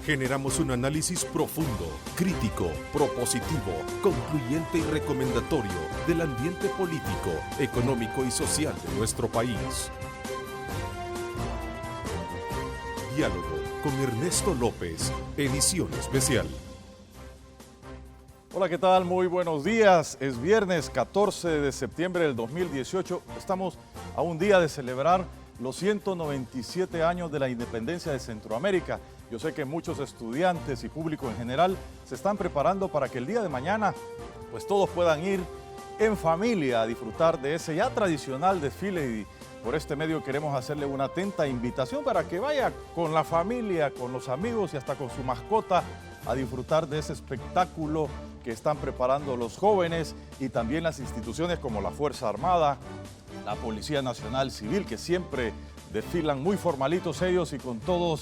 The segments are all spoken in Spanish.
Generamos un análisis profundo, crítico, propositivo, concluyente y recomendatorio del ambiente político, económico y social de nuestro país. Diálogo con Ernesto López, edición especial. Hola, ¿qué tal? Muy buenos días. Es viernes 14 de septiembre del 2018. Estamos a un día de celebrar los 197 años de la independencia de Centroamérica. Yo sé que muchos estudiantes y público en general se están preparando para que el día de mañana pues todos puedan ir en familia a disfrutar de ese ya tradicional desfile, y por este medio queremos hacerle una atenta invitación para que vaya con la familia, con los amigos y hasta con su mascota a disfrutar de ese espectáculo que están preparando los jóvenes y también las instituciones como la Fuerza Armada, la Policía Nacional Civil, que siempre desfilan muy formalitos ellos y con todo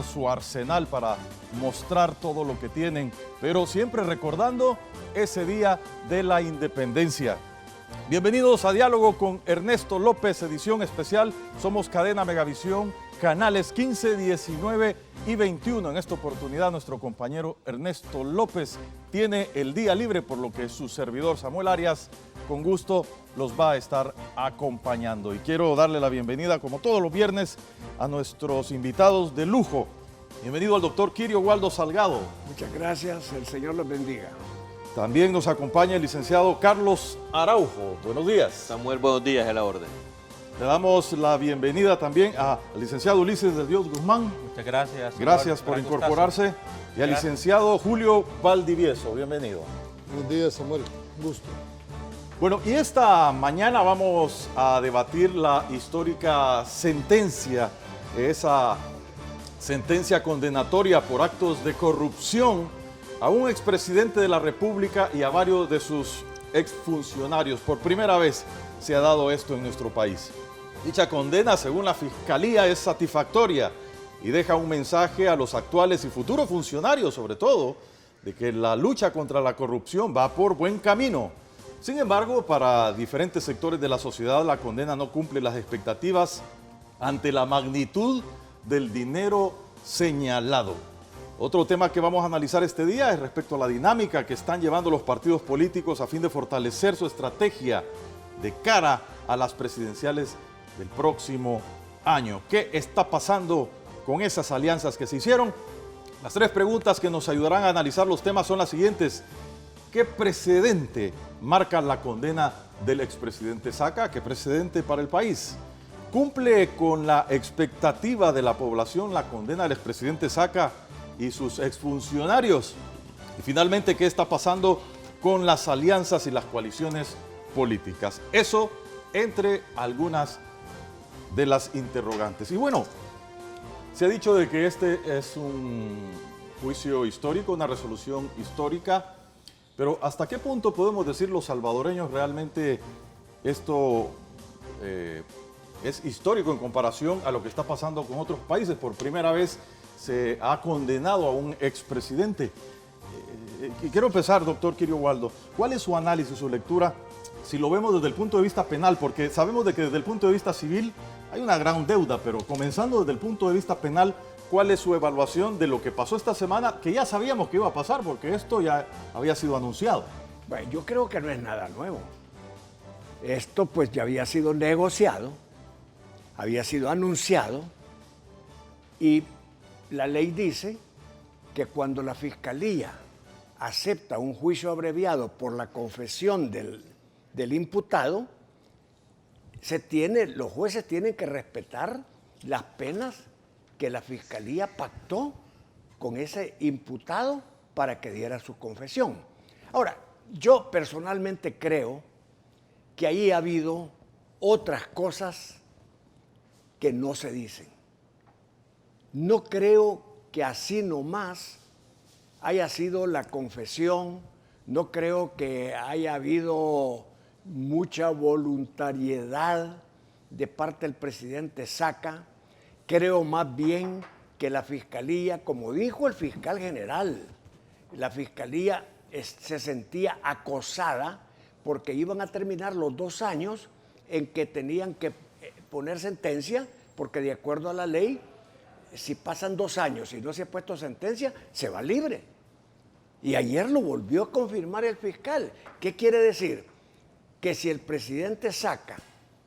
su arsenal para mostrar todo lo que tienen, pero siempre recordando ese día de la independencia. Bienvenidos a Diálogo con Ernesto López, edición especial. Somos Cadena Megavisión, canales 15, 19 y 21. En esta oportunidad nuestro compañero Ernesto López tiene el día libre, por lo que su servidor Samuel Arias con gusto los va a estar acompañando. Y quiero darle la bienvenida, como todos los viernes, a nuestros invitados de lujo. Bienvenido al doctor Kirio Waldo Salgado. Muchas gracias, el Señor los bendiga. También nos acompaña el licenciado Carlos Araujo. Buenos días. Samuel, buenos días, a la orden. Le damos la bienvenida también al licenciado Ulises de Dios Guzmán. Muchas gracias. Gracias por incorporarse. Y al licenciado Julio Valdivieso. Bienvenido. Buenos días, Samuel. Un gusto. Bueno, y esta mañana vamos a debatir la histórica sentencia, esa sentencia condenatoria por actos de corrupción a un expresidente de la República y a varios de sus exfuncionarios. Por primera vez se ha dado esto en nuestro país. Dicha condena, según la Fiscalía, es satisfactoria y deja un mensaje a los actuales y futuros funcionarios, sobre todo, de que la lucha contra la corrupción va por buen camino. Sin embargo, para diferentes sectores de la sociedad, la condena no cumple las expectativas ante la magnitud del dinero señalado. Otro tema que vamos a analizar este día es respecto a la dinámica que están llevando los partidos políticos a fin de fortalecer su estrategia de cara a las presidenciales del próximo año. ¿Qué está pasando con esas alianzas que se hicieron? Las tres preguntas que nos ayudarán a analizar los temas son las siguientes. ¿Qué precedente marca la condena del expresidente Saca? ¿Qué precedente para el país? ¿Cumple con la expectativa de la población la condena del expresidente Saca y sus exfuncionarios? Y finalmente, ¿qué está pasando con las alianzas y las coaliciones políticas? Eso entre algunas de las interrogantes. Y bueno, se ha dicho de que este es un juicio histórico, una resolución histórica, pero ¿hasta qué punto podemos decir los salvadoreños realmente esto es histórico en comparación a lo que está pasando con otros países? Por primera vez se ha condenado a un expresidente. Quiero empezar, doctor Kirio Waldo. ¿Cuál es su análisis, su lectura, si lo vemos desde el punto de vista penal? Porque sabemos de que desde el punto de vista civil hay una gran deuda, pero comenzando desde el punto de vista penal, ¿cuál es su evaluación de lo que pasó esta semana, que ya sabíamos que iba a pasar porque esto ya había sido anunciado? Bueno, yo creo que no es nada nuevo. Esto pues ya había sido negociado, había sido anunciado, y la ley dice que cuando la Fiscalía acepta un juicio abreviado por la confesión del imputado, los jueces tienen que respetar las penas que la Fiscalía pactó con ese imputado para que diera su confesión. Ahora, yo personalmente creo que ahí ha habido otras cosas que no se dicen. No creo que así nomás haya sido la confesión, no creo que haya habido mucha voluntariedad de parte del presidente Saca. Creo más bien que la Fiscalía, como dijo el fiscal general, la Fiscalía se sentía acosada porque iban a terminar los 2 años en que tenían que poner sentencia, porque de acuerdo a la ley, si pasan 2 años y no se ha puesto sentencia, se va libre. Y ayer lo volvió a confirmar el fiscal. ¿Qué quiere decir? Que si el presidente Saca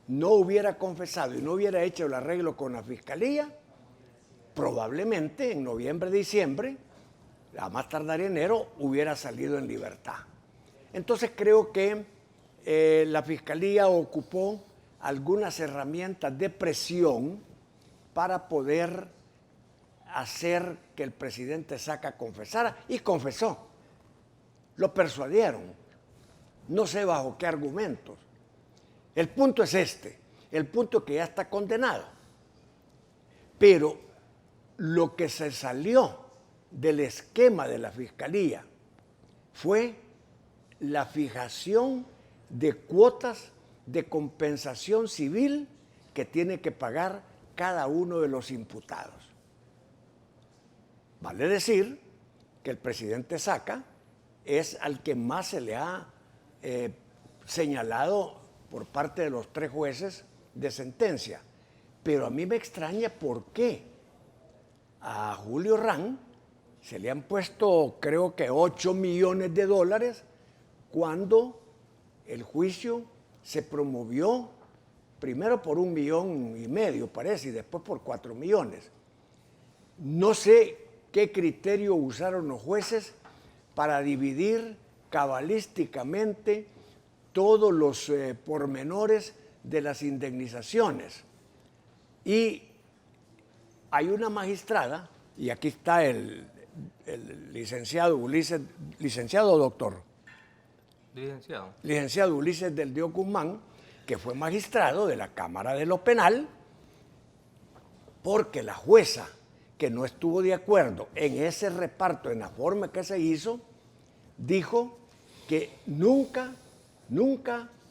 no hubiera confesado y no hubiera hecho el arreglo con la fiscalía, probablemente en noviembre, diciembre, a más tardar enero, hubiera salido en libertad. Entonces creo que la fiscalía ocupó algunas herramientas de presión para poder hacer que el presidente Saca confesara, y confesó. Lo persuadieron. No sé bajo qué argumentos. El punto es este, el punto es que ya está condenado. Pero lo que se salió del esquema de la fiscalía fue la fijación de cuotas de compensación civil que tiene que pagar cada uno de los imputados. Vale decir que el presidente Saca es al que más se le ha señalado por parte de los 3 jueces de sentencia. Pero a mí me extraña por qué a Julio Ram se le han puesto, creo que $8 millones, cuando el juicio se promovió primero por $1,5 millones, parece, y después por 4 millones. No sé qué criterio usaron los jueces para dividir cabalísticamente todos los pormenores de las indemnizaciones. Y hay una magistrada, y aquí está el licenciado Ulises, licenciado o doctor. Licenciado Ulises del Dios Guzmán, que fue magistrado de la Cámara de lo Penal, porque la jueza que no estuvo de acuerdo en ese reparto, en la forma que se hizo, dijo que nunca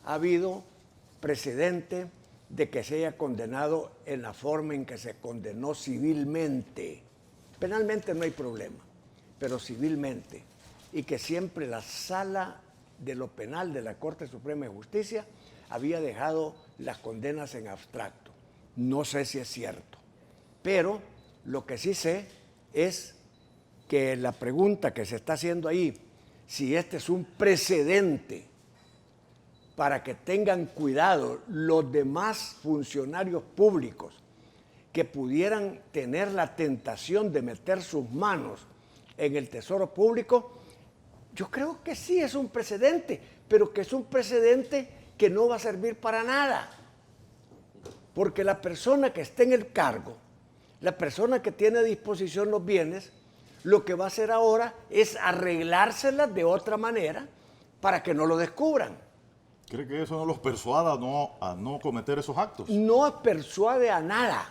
ha habido precedente de que se haya condenado en la forma en que se condenó civilmente. Penalmente no hay problema, pero civilmente. Y que siempre la Sala de lo Penal de la Corte Suprema de Justicia había dejado las condenas en abstracto. No sé si es cierto, pero lo que sí sé es que la pregunta que se está haciendo ahí, si este es un precedente para que tengan cuidado los demás funcionarios públicos que pudieran tener la tentación de meter sus manos en el tesoro público, yo creo que sí es un precedente, pero que es un precedente que no va a servir para nada. Porque la persona que esté en el cargo, la persona que tiene a disposición los bienes, lo que va a hacer ahora es arreglárselas de otra manera para que no lo descubran. ¿Cree que eso no los persuada a no cometer esos actos? No persuade a nada.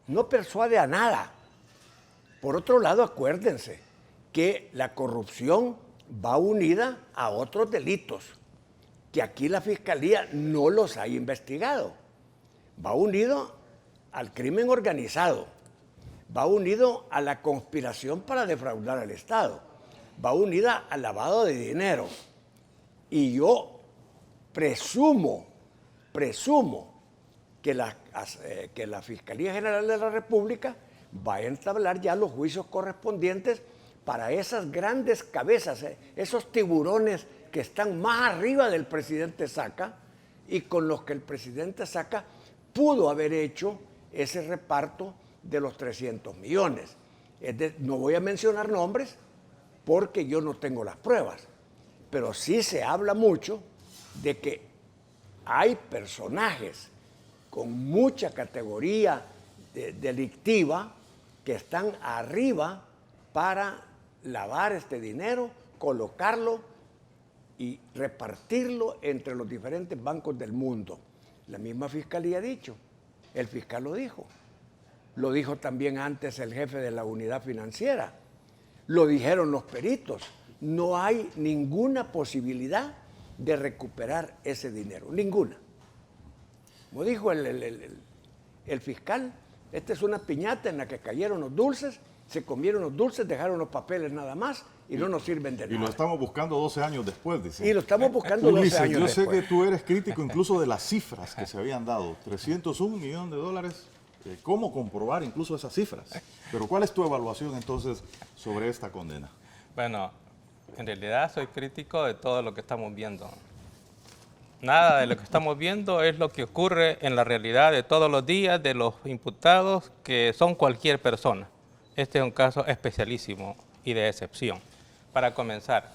No persuade a nada. Por otro lado, acuérdense que la corrupción va unida a otros delitos, que aquí la Fiscalía no los ha investigado. Va unido al crimen organizado, va unido a la conspiración para defraudar al Estado, va unida al lavado de dinero. Y yo presumo que la Fiscalía General de la República va a entablar ya los juicios correspondientes para esas grandes cabezas, esos tiburones que están más arriba del presidente Saca y con los que el presidente Saca pudo haber hecho ese reparto de los 300 millones. No voy a mencionar nombres porque yo no tengo las pruebas, pero sí se habla mucho de que hay personajes con mucha categoría delictiva que están arriba para lavar este dinero, colocarlo y repartirlo entre los diferentes bancos del mundo. La misma Fiscalía ha dicho, el fiscal lo dijo también antes el jefe de la unidad financiera, lo dijeron los peritos, no hay ninguna posibilidad de recuperar ese dinero, ninguna. Como dijo el fiscal, esta es una piñata en la que cayeron los dulces, se comieron los dulces, dejaron los papeles nada más y no nos sirven de nada. Y lo estamos buscando 12 años después, dice. Y lo estamos buscando 12 años después. Yo sé que tú eres crítico incluso de las cifras que se habían dado. $301 millones cómo comprobar incluso esas cifras. Pero ¿cuál es tu evaluación entonces sobre esta condena? Bueno, en realidad soy crítico de todo lo que estamos viendo. Nada de lo que estamos viendo es lo que ocurre en la realidad de todos los días de los imputados que son cualquier persona. Este es un caso especialísimo y de excepción. Para comenzar,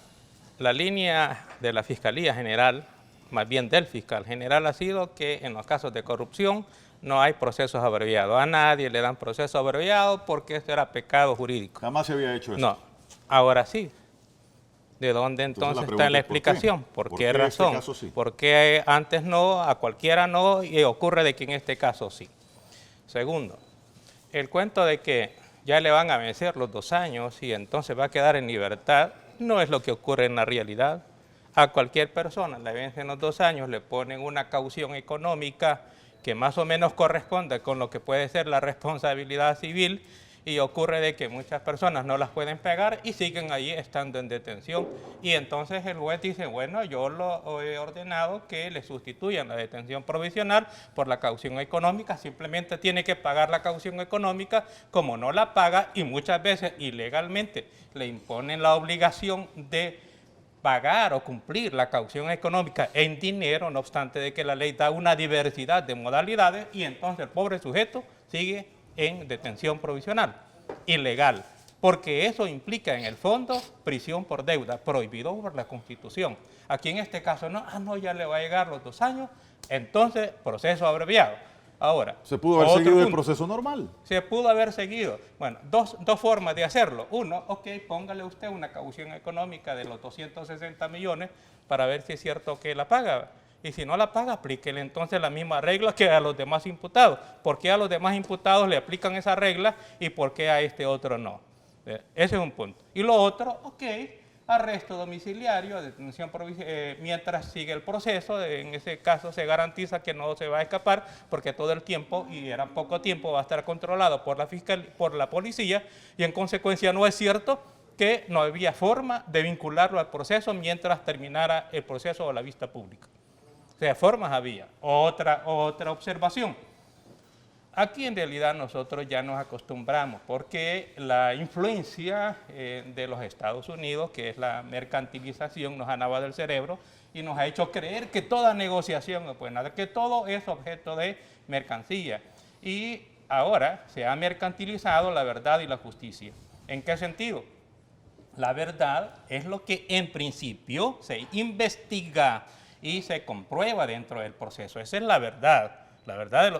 la línea de la Fiscalía General, más bien del fiscal general, ha sido que en los casos de corrupción no hay procesos abreviados. A nadie le dan proceso abreviado porque esto era pecado jurídico. Jamás se había hecho eso. No, ahora sí. ¿De dónde entonces está la explicación? ¿Por qué razón? En este caso sí? ¿Por qué antes no, a cualquiera no, y ocurre de que en este caso sí? Segundo, el cuento de que ya le van a vencer los 2 años y entonces va a quedar en libertad, no es lo que ocurre en la realidad. A cualquier persona le vencen los 2 años, le ponen una caución económica que más o menos corresponde con lo que puede ser la responsabilidad civil, y ocurre de que muchas personas no las pueden pagar y siguen ahí estando en detención. Y entonces el juez dice, bueno, yo lo he ordenado que le sustituyan la detención provisional por la caución económica, simplemente tiene que pagar la caución económica. Como no la paga y muchas veces ilegalmente le imponen la obligación de pagar o cumplir la caución económica en dinero, no obstante de que la ley da una diversidad de modalidades, y entonces el pobre sujeto sigue en detención provisional, ilegal, porque eso implica en el fondo prisión por deuda, prohibido por la Constitución. Aquí en este caso no, ya le va a llegar los 2 años, entonces proceso abreviado. Ahora, ¿se pudo haber seguido el proceso normal? Se pudo haber seguido. Bueno, dos formas de hacerlo. Uno, ok, póngale usted una caución económica de los 260 millones para ver si es cierto que la paga. Y si no la paga, aplíquele entonces la misma regla que a los demás imputados. ¿Por qué a los demás imputados le aplican esa regla y por qué a este otro no? Ese es un punto. Y lo otro, ok, arresto domiciliario, detención mientras sigue el proceso. En ese caso se garantiza que no se va a escapar porque todo el tiempo, y era poco tiempo, va a estar controlado por la policía, y en consecuencia no es cierto que no había forma de vincularlo al proceso mientras terminara el proceso o la vista pública. O sea, formas había. Otra observación. Aquí en realidad nosotros ya nos acostumbramos porque la influencia de los Estados Unidos, que es la mercantilización, nos ha lavado el cerebro y nos ha hecho creer que toda negociación es buena, que todo es objeto de mercancía. Y ahora se ha mercantilizado la verdad y la justicia. ¿En qué sentido? La verdad es lo que en principio se investiga y se comprueba dentro del proceso. Esa es la verdad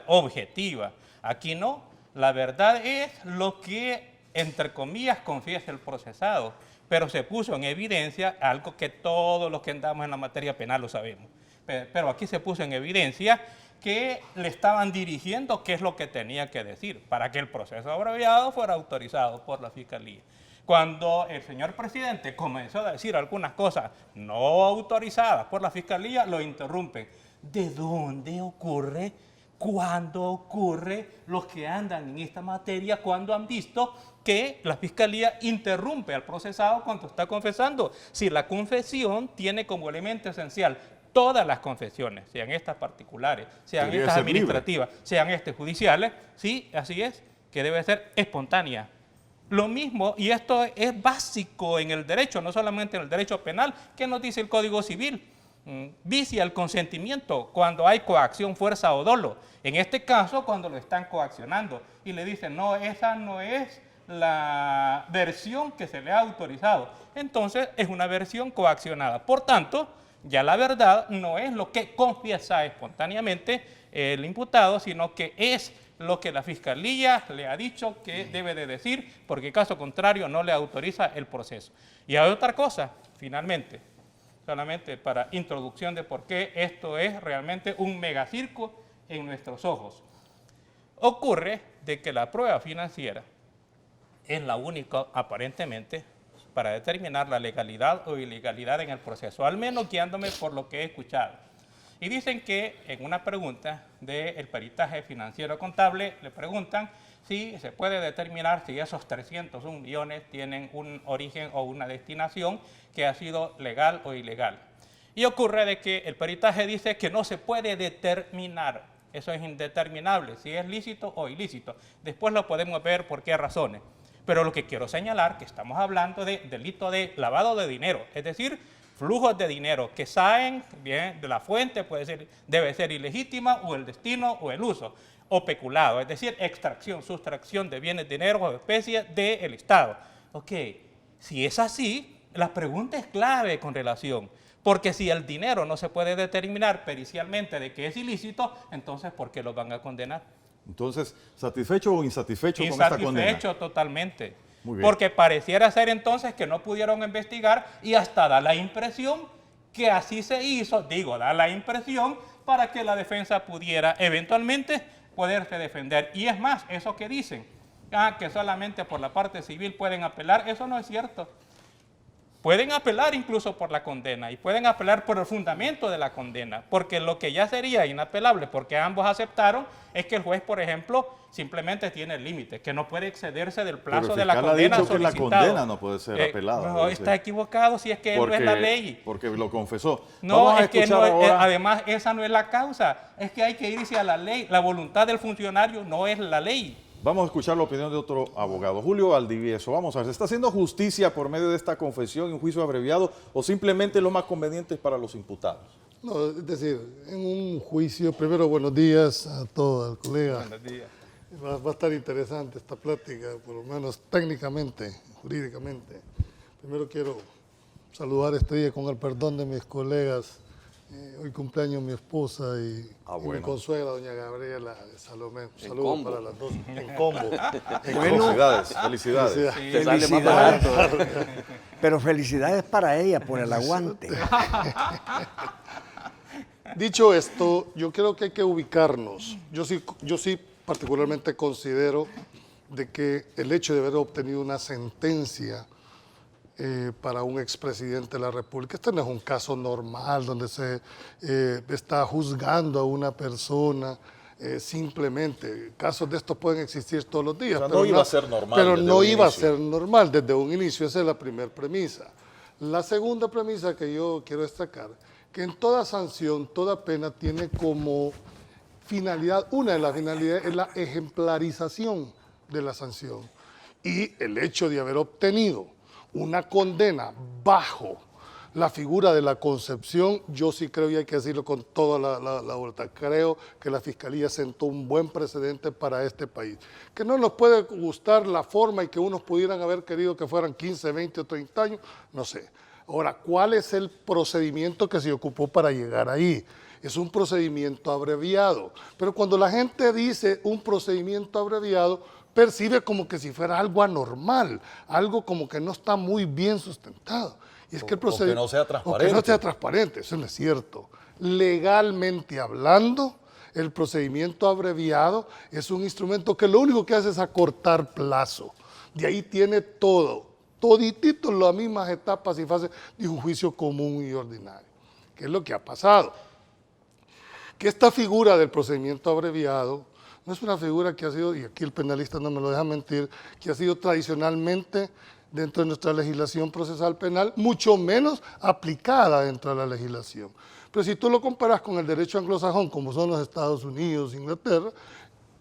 objetiva. Aquí no, la verdad es lo que, entre comillas, confiesa el procesado, pero se puso en evidencia algo que todos los que andamos en la materia penal lo sabemos. Pero aquí se puso en evidencia que le estaban dirigiendo qué es lo que tenía que decir para que el proceso abreviado fuera autorizado por la Fiscalía. Cuando el señor presidente comenzó a decir algunas cosas no autorizadas por la Fiscalía, lo interrumpen. ¿De dónde ocurre? ¿Cuándo ocurre? Los que andan en esta materia, ¿cuándo han visto que la Fiscalía interrumpe al procesado cuando está confesando? Si la confesión tiene como elemento esencial todas las confesiones, sean estas particulares, sean estas administrativas, sean estas judiciales, sí, así es, que debe ser espontánea. Lo mismo, y esto es básico en el derecho, no solamente en el derecho penal. ¿Qué nos dice el Código Civil? Vicia el consentimiento cuando hay coacción, fuerza o dolo. En este caso, cuando lo están coaccionando y le dicen, no, esa no es la versión que se le ha autorizado. Entonces, es una versión coaccionada. Por tanto, ya la verdad no es lo que confiesa espontáneamente el imputado, sino que es lo que la Fiscalía le ha dicho que debe de decir, porque caso contrario no le autoriza el proceso. Y hay otra cosa, finalmente, solamente para introducción de por qué esto es realmente un megacirco en nuestros ojos. Ocurre de que la prueba financiera es la única, aparentemente, para determinar la legalidad o ilegalidad en el proceso, al menos guiándome por lo que he escuchado. Y dicen que en una pregunta del peritaje financiero contable le preguntan si se puede determinar si esos 301 millones tienen un origen o una destinación que ha sido legal o ilegal. Y ocurre de que el peritaje dice que no se puede determinar Eso es indeterminable, si es lícito o ilícito. Después lo podemos ver por qué razones. Pero lo que quiero señalar que estamos hablando de delito de lavado de dinero, es decir, flujos de dinero que salen bien de la fuente, debe ser ilegítima, o el destino o el uso, o peculado, es decir, extracción, sustracción de bienes, dinero o especies del Estado. Ok, si es así, la pregunta es clave con relación, porque si el dinero no se puede determinar pericialmente de que es ilícito, entonces ¿por qué lo van a condenar? Entonces, ¿satisfecho o insatisfecho con esta condena? Insatisfecho totalmente. Muy bien. Porque pareciera ser entonces que no pudieron investigar y hasta da la impresión que así se hizo, da la impresión para que la defensa pudiera eventualmente poderse defender. Y es más, eso que dicen, que solamente por la parte civil pueden apelar, eso no es cierto. Pueden apelar incluso por la condena y pueden apelar por el fundamento de la condena, porque lo que ya sería inapelable, porque ambos aceptaron, es que el juez, por ejemplo, simplemente tiene límites, que no puede excederse del plazo de la condena ha dicho solicitado. que la condena no puede ser apelada. No, está equivocado si es que no es la ley. Porque lo confesó. No, Vamos a es que escuchar ahora. además esa no es la causa, es que hay que irse a la ley. La voluntad del funcionario no es la ley. Vamos a escuchar la opinión de otro abogado, Julio Valdivieso. Vamos a ver, ¿se está haciendo justicia por medio de esta confesión y un juicio abreviado o simplemente lo más conveniente es para los imputados? No, es decir, en un juicio, primero buenos días a todo el colega. Buenos días. Va a estar interesante esta plática, por lo menos técnicamente, jurídicamente. Primero quiero saludar este día con el perdón de mis colegas. Hoy cumpleaños mi esposa y mi consuegra, doña Gabriela Salomé. Un saludo para las dos. En combo. Felicidades, felicidades. Sí, felicidades. Pero felicidades para ella por el aguante. Dicho esto, yo creo que hay que ubicarnos. Yo sí particularmente considero de que el hecho de haber obtenido una sentencia para un expresidente de la República, este no es un caso normal donde se está juzgando a una persona simplemente. Casos de estos pueden existir todos los días. O sea, no iba a ser normal. Pero no iba a ser normal desde un inicio. Esa es la primera premisa. La segunda premisa que yo quiero destacar, que en toda sanción, toda pena tiene como finalidad, una de las finalidades es la ejemplarización de la sanción. Y el hecho de haber obtenido una condena bajo la figura de la concepción, yo sí creo, y hay que decirlo con toda la voluntad, creo que la Fiscalía sentó un buen precedente para este país. Que no nos puede gustar la forma y que unos pudieran haber querido que fueran 15, 20 o 30 años, no sé. Ahora, ¿cuál es el procedimiento que se ocupó para llegar ahí? Es un procedimiento abreviado, pero cuando la gente dice un procedimiento abreviado, percibe como que si fuera algo anormal, algo como que no está muy bien sustentado. Y es que el procedimiento, o que no sea transparente. O que no sea transparente, eso no es cierto. Legalmente hablando, el procedimiento abreviado es un instrumento que lo único que hace es acortar plazo. De ahí tiene toditito las mismas etapas y fases de un juicio común y ordinario. ¿Qué es lo que ha pasado? Que esta figura del procedimiento abreviado no es una figura que ha sido, y aquí el penalista no me lo deja mentir, que ha sido tradicionalmente dentro de nuestra legislación procesal penal, mucho menos aplicada dentro de la legislación. Pero si tú lo comparas con el derecho anglosajón, como son los Estados Unidos, Inglaterra,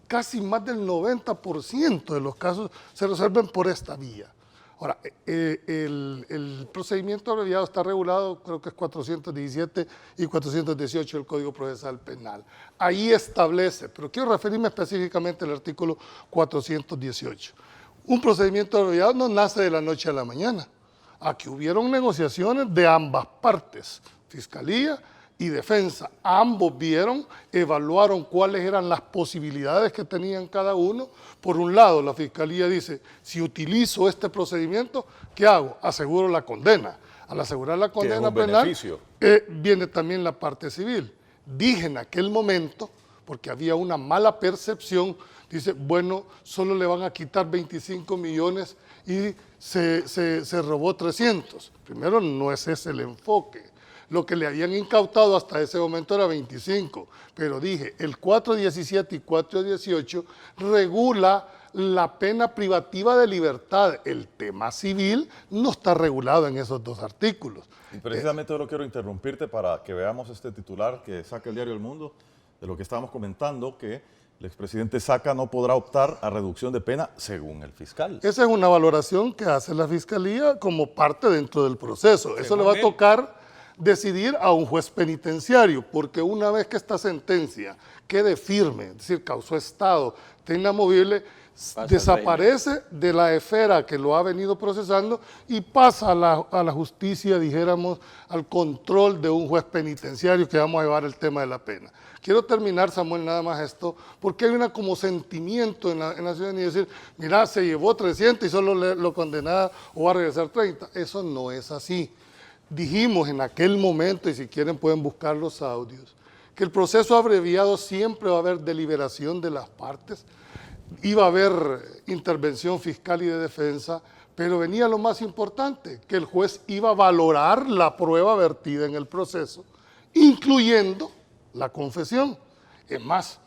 casi más del 90% de los casos se resuelven por esta vía. Ahora, el procedimiento abreviado está regulado, creo que es 417 y 418 del Código Procesal Penal. Ahí establece, pero quiero referirme específicamente al artículo 418. Un procedimiento abreviado no nace de la noche a la mañana. Aquí hubieron negociaciones de ambas partes, Fiscalía y Defensa. Ambos vieron, evaluaron cuáles eran las posibilidades que tenían cada uno. Por un lado, la Fiscalía dice, si utilizo este procedimiento, ¿qué hago? Aseguro la condena. Al asegurar la condena penal, viene también la parte civil. Dije en aquel momento, porque había una mala percepción, dice, bueno, solo le van a quitar 25 millones y se robó 300. Primero, no es ese el enfoque. Lo que le habían incautado hasta ese momento era 25, pero dije, el 417 y 418 regula la pena privativa de libertad. El tema civil no está regulado en esos dos artículos. Y precisamente yo quiero interrumpirte para que veamos este titular que saca el diario El Mundo. de lo que estábamos comentando, que el expresidente Saca no podrá optar a reducción de pena según el fiscal. Esa es una valoración que hace la Fiscalía como parte dentro del proceso. Eso le va a tocar decidir a un juez penitenciario, porque una vez que esta sentencia quede firme, es decir, causó estado, está inamovible, desaparece de la esfera que lo ha venido procesando y pasa a la justicia, dijéramos, al control de un juez penitenciario, que vamos a llevar el tema de la pena. Quiero terminar, Samuel, nada más esto, porque hay una como sentimiento en la ciudadanía de decir, mira, se llevó 300 y solo lo condenaba o va a regresar 30. Eso no es así. Dijimos en aquel momento, y si quieren pueden buscar los audios, que el proceso abreviado siempre va a haber deliberación de las partes, iba a haber intervención fiscal y de defensa, pero venía lo más importante, que el juez iba a valorar la prueba vertida en el proceso, incluyendo la confesión. Es más,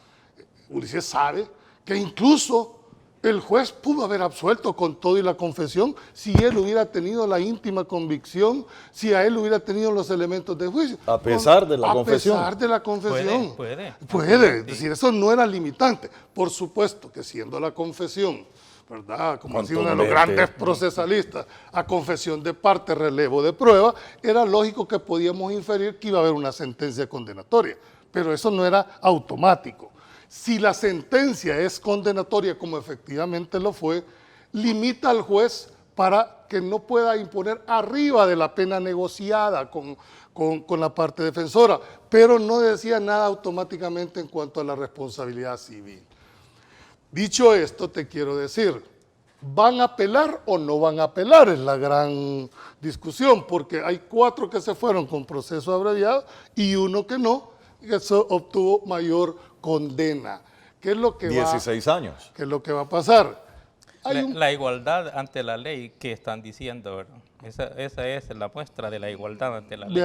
Ulises sabe que incluso el juez pudo haber absuelto con todo y la confesión si él hubiera tenido la íntima convicción, si a él hubiera tenido los elementos de juicio. A pesar de la confesión. A pesar de la confesión. Puede. Es decir, eso no era limitante. Por supuesto que siendo la confesión, ¿verdad? Como ha sido uno de los grandes procesalistas, a confesión de parte, relevo de prueba, era lógico que podíamos inferir que iba a haber una sentencia condenatoria, pero eso no era automático. Si la sentencia es condenatoria, como efectivamente lo fue, limita al juez para que no pueda imponer arriba de la pena negociada con la parte defensora, pero no decía nada automáticamente en cuanto a la responsabilidad civil. Dicho esto, te quiero decir, ¿van a apelar o no van a apelar? Es la gran discusión, porque hay 4 que se fueron con proceso abreviado y 1 que no, y eso obtuvo mayor condena. ¿Qué es lo que 16 años. ¿Qué es lo que va a pasar? La igualdad ante la ley que están diciendo, ¿verdad? Esa es la muestra de la igualdad ante la ley.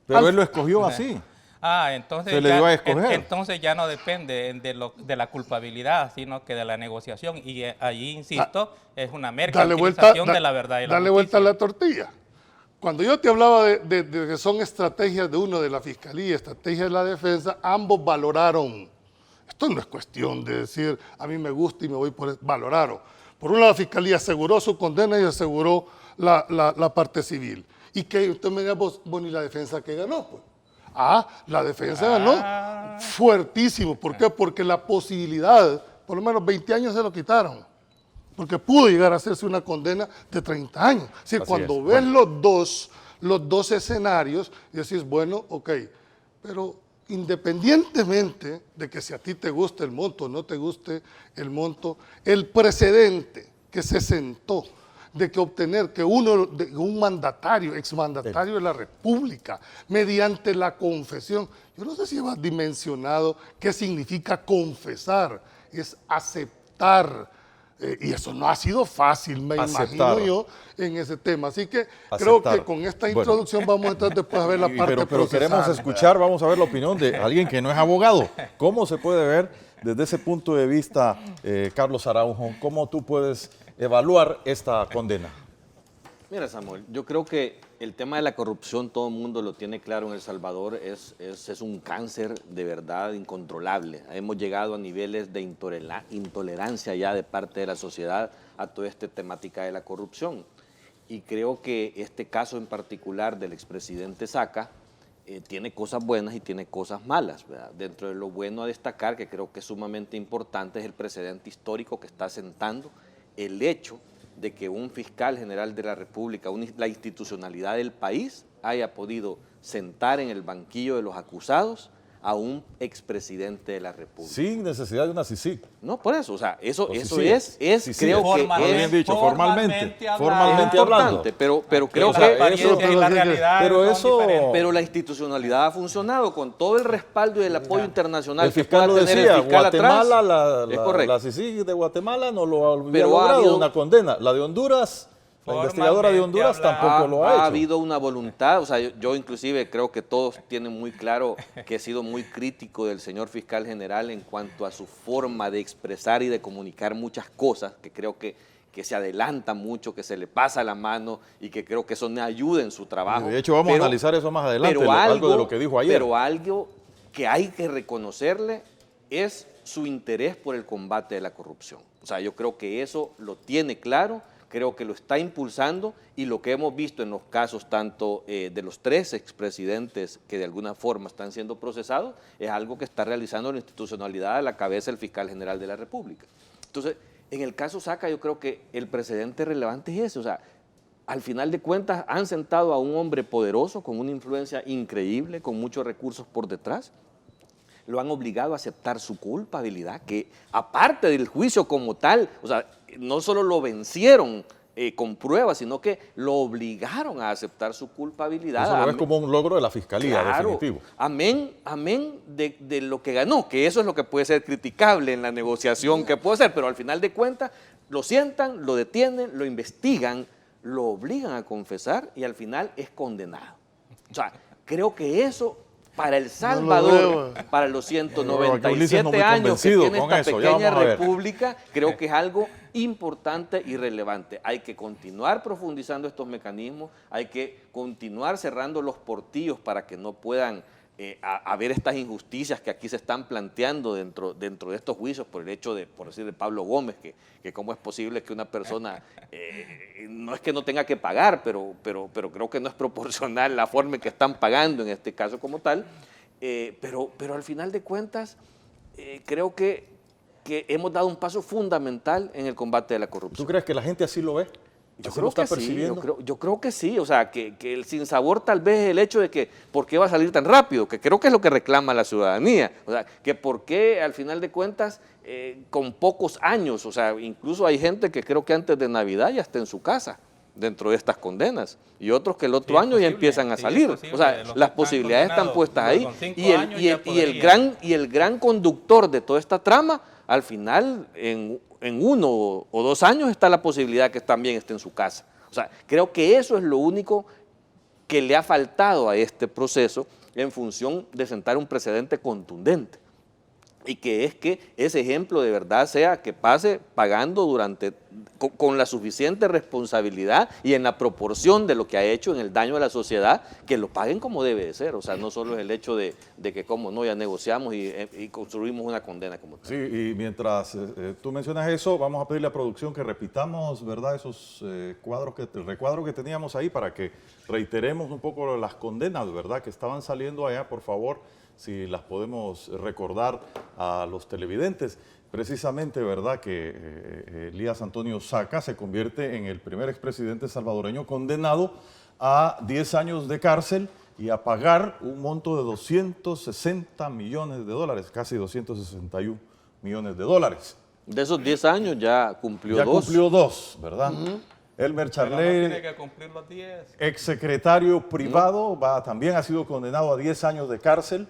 Pero él lo escogió así. Entonces se le dio a escoger. Entonces ya no depende de la culpabilidad, sino que de la negociación. Y allí, insisto, es una mercantilización de la verdad y la Dale vuelta a la tortilla. Cuando yo te hablaba de que son estrategias de uno de la Fiscalía, estrategias de la defensa, ambos valoraron. Esto no es cuestión de decir, a mí me gusta y me voy por eso. Valoraron. Por un lado, la Fiscalía aseguró su condena y aseguró la parte civil. Y que usted me diga, bueno, ¿y la defensa qué ganó? Pues, la defensa ganó fuertísimo. ¿Por qué? Porque la posibilidad, por lo menos 20 años se lo quitaron. Porque pudo llegar a hacerse una condena de 30 años. Es decir, cuando ves los dos escenarios, y decís, bueno, ok, pero independientemente de que si a ti te gusta el monto o no te guste el monto, el precedente que se sentó de que obtener que un mandatario, exmandatario de la República, mediante la confesión, yo no sé si hemos dimensionado qué significa confesar, es aceptar. Y eso no ha sido fácil, me imagino yo, en ese tema. Así que creo que con esta introducción vamos a entrar después a ver la parte pero queremos escuchar, vamos a ver la opinión de alguien que no es abogado. ¿Cómo se puede ver desde ese punto de vista, Carlos Araujo? ¿Cómo tú puedes evaluar esta condena? Mira, Samuel, yo creo que el tema de la corrupción, todo el mundo lo tiene claro en El Salvador, es un cáncer de verdad incontrolable. Hemos llegado a niveles de intolerancia ya de parte de la sociedad a toda esta temática de la corrupción. Y creo que este caso en particular del expresidente Saca tiene cosas buenas y tiene cosas malas, ¿verdad? Dentro de lo bueno a destacar, que creo que es sumamente importante, es el precedente histórico que está sentando el hecho de que un fiscal general de la República, la institucionalidad del país, haya podido sentar en el banquillo de los acusados a un expresidente de la República. Sin necesidad de una CICIG. No, por eso, o sea, eso es creo que es bien dicho, formalmente hablando. Pero creo que pero la institucionalidad ha funcionado con todo el respaldo y el apoyo internacional. El fiscal lo decía, el fiscal Guatemala, atrás, la CICIG de Guatemala no lo había logrado una condena. La de Honduras, la investigadora de Honduras tampoco lo ha hecho. Ha habido una voluntad, o sea, yo inclusive creo que todos tienen muy claro que he sido muy crítico del señor fiscal general en cuanto a su forma de expresar y de comunicar muchas cosas, que creo que se adelanta mucho, que se le pasa la mano y que creo que eso no ayuda en su trabajo. De hecho, vamos a analizar eso más adelante, algo de lo que dijo ayer. Pero algo que hay que reconocerle es su interés por el combate de la corrupción. O sea, yo creo que eso lo tiene claro, creo que lo está impulsando, y lo que hemos visto en los casos tanto de los 3 expresidentes que de alguna forma están siendo procesados es algo que está realizando la institucionalidad a la cabeza del fiscal general de la República. Entonces, en el caso Saca yo creo que el precedente relevante es ese, o sea, al final de cuentas han sentado a un hombre poderoso con una influencia increíble, con muchos recursos por detrás, lo han obligado a aceptar su culpabilidad, que aparte del juicio como tal, o sea, no solo lo vencieron con pruebas, sino que lo obligaron a aceptar su culpabilidad. Eso lo ves como un logro de la Fiscalía, claro, definitivo. Amén de lo que ganó, que eso es lo que puede ser criticable en la negociación que puede ser, pero al final de cuentas lo sientan, lo detienen, lo investigan, lo obligan a confesar y al final es condenado. O sea, creo que eso para El Salvador, para los 197 años que tiene esta pequeña república, creo que es algo importante y relevante. Hay que continuar profundizando estos mecanismos, hay que continuar cerrando los portillos para que no puedan haber estas injusticias que aquí se están planteando dentro de estos juicios por el hecho de, por decir, de Pablo Gómez, que cómo es posible que una persona, no es que no tenga que pagar, pero creo que no es proporcional la forma en que están pagando en este caso como tal, pero al final de cuentas creo que hemos dado un paso fundamental en el combate de la corrupción. ¿Tú crees que la gente así lo ve? Yo creo que sí, yo creo que sí, o sea, que el sinsabor tal vez es el hecho de que ¿por qué va a salir tan rápido? Que creo que es lo que reclama la ciudadanía, o sea, que por qué al final de cuentas con pocos años, o sea, incluso hay gente que creo que antes de Navidad ya está en su casa dentro de estas condenas y otros que el otro año ya empiezan a salir, o sea, las posibilidades están puestas ahí y el gran conductor de toda esta trama al final en 1 o 2 años está la posibilidad que también esté en su casa. O sea, creo que eso es lo único que le ha faltado a este proceso en función de sentar un precedente contundente. Y que es que ese ejemplo de verdad sea que pase pagando con la suficiente responsabilidad y en la proporción de lo que ha hecho en el daño a la sociedad, que lo paguen como debe de ser. O sea, no solo es el hecho de que como no, ya negociamos y construimos una condena como tal. Sí, y mientras tú mencionas eso, vamos a pedirle a producción que repitamos, ¿verdad?, esos el recuadro que teníamos ahí para que reiteremos un poco las condenas, ¿verdad?, que estaban saliendo allá, por favor, si las podemos recordar a los televidentes. Precisamente, ¿verdad?, que Elías Antonio Saca se convierte en el primer expresidente salvadoreño condenado a 10 años de cárcel y a pagar un monto de 260 millones de dólares, casi 261 millones de dólares. De esos 10 años ya cumplió 2. Ya cumplió 2, ¿verdad? Elmer Charley, tiene que cumplir los 10. exsecretario privado, también ha sido condenado a 10 años de cárcel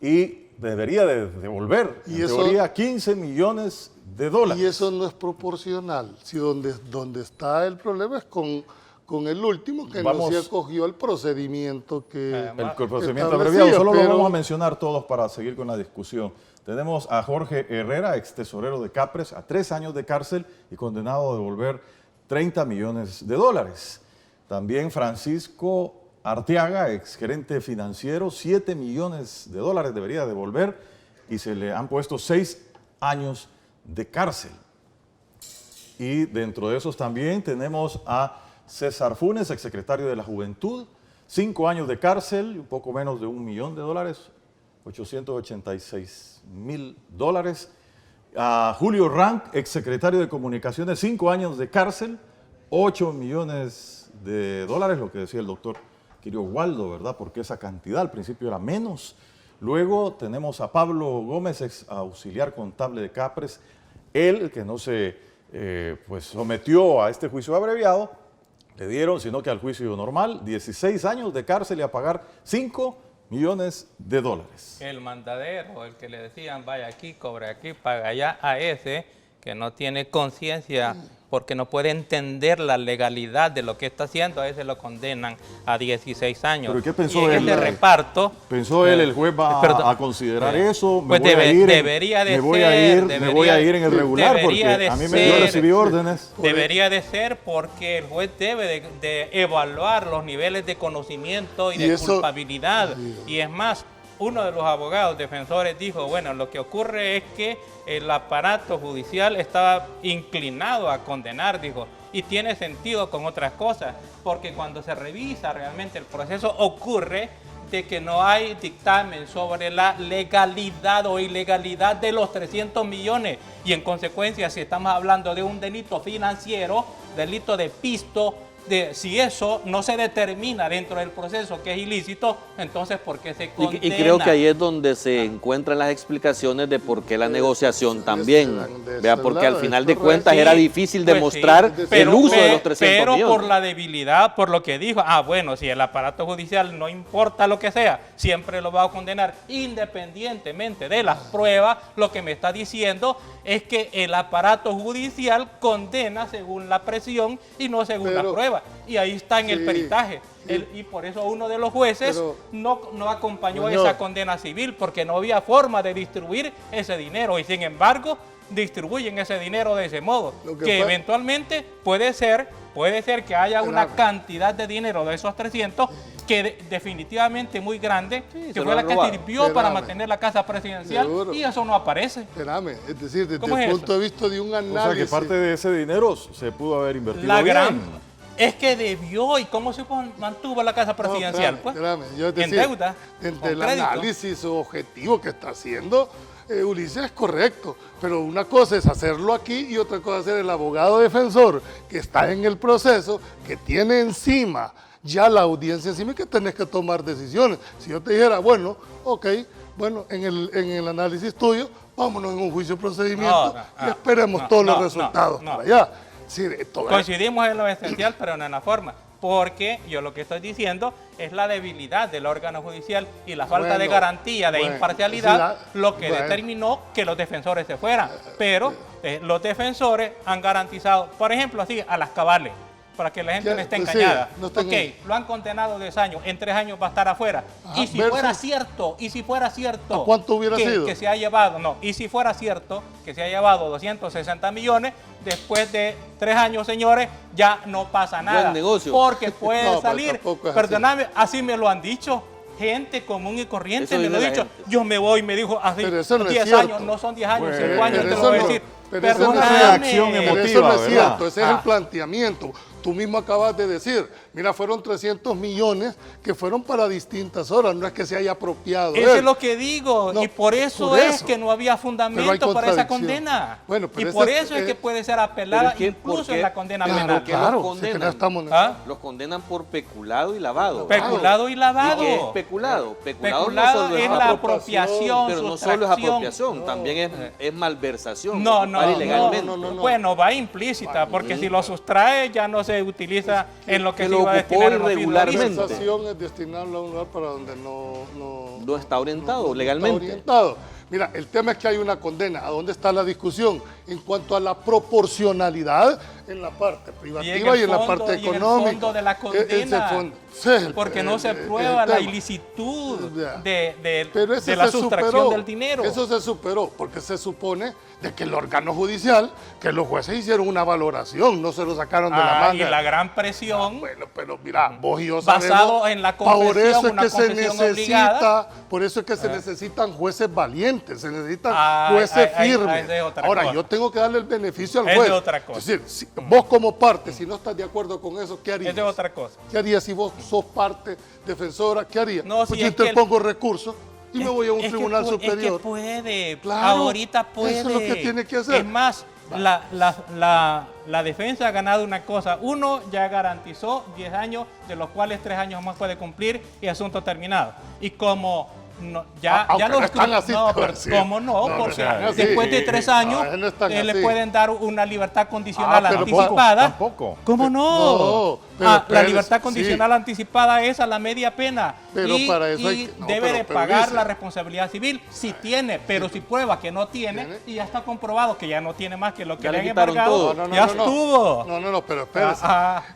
y debería de devolver, en teoría, 15 millones de dólares. Y eso no es proporcional. Si donde está el problema es con el último, que no se acogió el procedimiento que el procedimiento abreviado. Solo lo vamos a mencionar todos para seguir con la discusión. Tenemos a Jorge Herrera, ex tesorero de Capres, a 3 años de cárcel y condenado a devolver 30 millones de dólares. También Francisco Arteaga, exgerente financiero, 7 millones de dólares debería devolver y se le han puesto 6 años de cárcel. Y dentro de esos también tenemos a César Funes, exsecretario de la Juventud, 5 años de cárcel y un poco menos de $1 millón, 886,000 dólares. A Julio Rank, exsecretario de Comunicaciones, 5 años de cárcel, 8 millones de dólares, lo que decía el doctor Quirio Waldo, ¿verdad? Porque esa cantidad al principio era menos. Luego tenemos a Pablo Gómez, ex auxiliar contable de Capres, él que no se sometió a este juicio abreviado, le dieron, sino que al juicio normal, 16 años de cárcel y a pagar 5 millones de dólares. El mandadero, el que le decían, vaya aquí, cobre aquí, paga allá, a ese que no tiene conciencia porque no puede entender la legalidad de lo que está haciendo, a ese lo condenan a 16 años. ¿Pero qué pensó y en él? ese reparto... ¿Pensó él, el juez va a considerar eso? Pues debería de ser. Me voy a ir en el regular porque a mí yo recibí órdenes. Debería de ser porque el juez debe de evaluar los niveles de conocimiento y de culpabilidad. Y es más, uno de los abogados defensores dijo, bueno, lo que ocurre es que el aparato judicial estaba inclinado a condenar, dijo, y tiene sentido con otras cosas, porque cuando se revisa realmente el proceso ocurre de que no hay dictamen sobre la legalidad o ilegalidad de los 300 millones y en consecuencia si estamos hablando de un delito financiero, delito de pisto, si eso no se determina dentro del proceso que es ilícito, entonces ¿por qué se condena? Y creo que ahí es donde se encuentran las explicaciones de por qué la negociación también. Vea, porque al final de cuentas era difícil demostrar el uso de los 300 millones. Pero por la debilidad, por lo que dijo, bueno, si el aparato judicial no importa lo que sea, siempre lo va a condenar independientemente de las pruebas, lo que me está diciendo es que el aparato judicial condena según la presión y no según la prueba. Y ahí está en el peritaje. Y por eso uno de los jueces no acompañó esa condena civil, porque no había forma de distribuir ese dinero. Y sin embargo, distribuyen ese dinero de ese modo. Que eventualmente puede ser que haya una cantidad de dinero de esos 300 que definitivamente muy grande, que fue la que sirvió para mantener la casa presidencial, y eso no aparece. Espérame, es decir, desde el punto de vista de un análisis. O sea, que parte de ese dinero se pudo haber invertido bien. Es que debió, ¿y cómo se mantuvo la casa presidencial? En deuda, desde el análisis objetivo que está haciendo, Ulises es correcto, pero una cosa es hacerlo aquí y otra cosa es ser el abogado defensor que está en el proceso, que tiene encima ya la audiencia encima y que tenés que tomar decisiones. Si yo te dijera, bueno, ok, bueno, en el análisis tuyo, vámonos en un juicio de procedimiento y esperemos todos los resultados para allá. Sí, coincidimos en lo esencial, pero no en la forma. Porque yo lo que estoy diciendo es la debilidad del órgano judicial y la falta de garantía de imparcialidad lo que determinó que los defensores se fueran. Pero los defensores han garantizado, por ejemplo, así, a las cabales, para que la gente no esté engañada. Lo han condenado 10 años, en 3 años va a estar afuera. Y si fuera cierto, ¿a cuánto hubiera sido? Que se ha llevado, y si fuera cierto que se ha llevado 260 millones, después de 3 años, señores, ya no pasa nada. Buen negocio. Porque puede salir, perdóname, así me lo han dicho. Gente común y corriente me lo ha dicho. Yo me voy, me dijo así, 10 años, no son 10 años, 5 años, te lo voy a decir. Pero esa no es reacción emotiva, eso no es cierto, ese es el planteamiento. Tú mismo acabas de decir, mira, fueron 300 millones que fueron para distintas horas, no es que se haya apropiado. Eso es lo que digo, y por eso es que no había fundamento para esa condena. Bueno, y por eso es que puede ser apelada incluso en la condena penal. Claro, los condenan por peculado y lavado. Peculado y lavado. ¿Y qué es peculado? Peculado no es la apropiación, pero no solo es apropiación, también es malversación. No, bueno, va implícita, porque si lo sustrae ya no se utiliza en lo que se iba a destinar irregularmente. La compensación es destinarlo a un lugar para donde no está orientado legalmente. Está orientado. Mira, el tema es que hay una condena. ¿A dónde está la discusión? En cuanto a la proporcionalidad en la parte privativa y en la parte económica. Y en el fondo de la condena, porque no se prueba la ilicitud de la sustracción del dinero. Eso se superó, porque se supone de que el órgano judicial, que los jueces hicieron una valoración, no se lo sacaron de la manga. Y la gran presión. Bueno, pero mira, vos y yo sabemos. Basado en la confesión, por eso es que se necesitan jueces valientes, se necesitan jueces firmes. Ahora, yo tengo que darle el beneficio al juez. Es de otra cosa. Es decir, vos como parte, si no estás de acuerdo con eso, ¿qué harías? Es de otra cosa. ¿Qué harías si vos sos parte defensora? ¿Qué harías? No, pues yo interpongo recursos y me voy a un tribunal superior. Es que puede, claro, ahorita puede. Eso es lo que tiene que hacer. Es más, la defensa ha ganado una cosa. Uno ya garantizó 10 años, de los cuales 3 años más puede cumplir y asunto terminado. Y como ya los están así, pero ¿cómo no? Porque después de 3 años le pueden dar una libertad condicional anticipada. Tampoco. ¿Cómo no? La libertad condicional anticipada es a la media pena. Pero para eso debe de pagar la responsabilidad civil si tiene, pero si prueba que no tiene y ya está comprobado que ya no tiene más que lo que le han embargado, ya estuvo. No, pero espérese.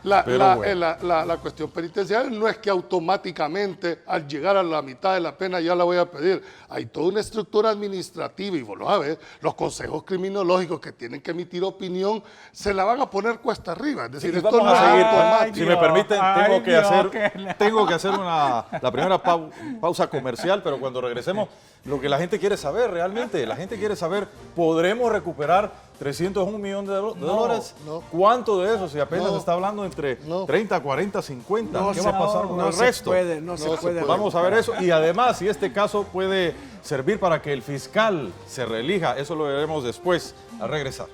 La cuestión penitenciaria no es que automáticamente al llegar a la mitad de la pena ya la voy a pedir. Hay toda una estructura administrativa y vos lo sabés, los consejos criminológicos que tienen que emitir opinión se la van a poner cuesta arriba. Es decir, esto no es automático. Si me permiten, tengo que hacer la primera pausa comercial, pero cuando regresemos, lo que la gente quiere saber realmente, la gente quiere saber, ¿podremos recuperar 301 millones de dólares? no. ¿Cuánto de eso? Si apenas No. se está hablando entre No. 30, 40, 50, No ¿qué se- va a pasar con no el se resto? puede, no se puede. Vamos a ver eso y además si este caso puede servir para que el fiscal se reelija, eso lo veremos después al regresar.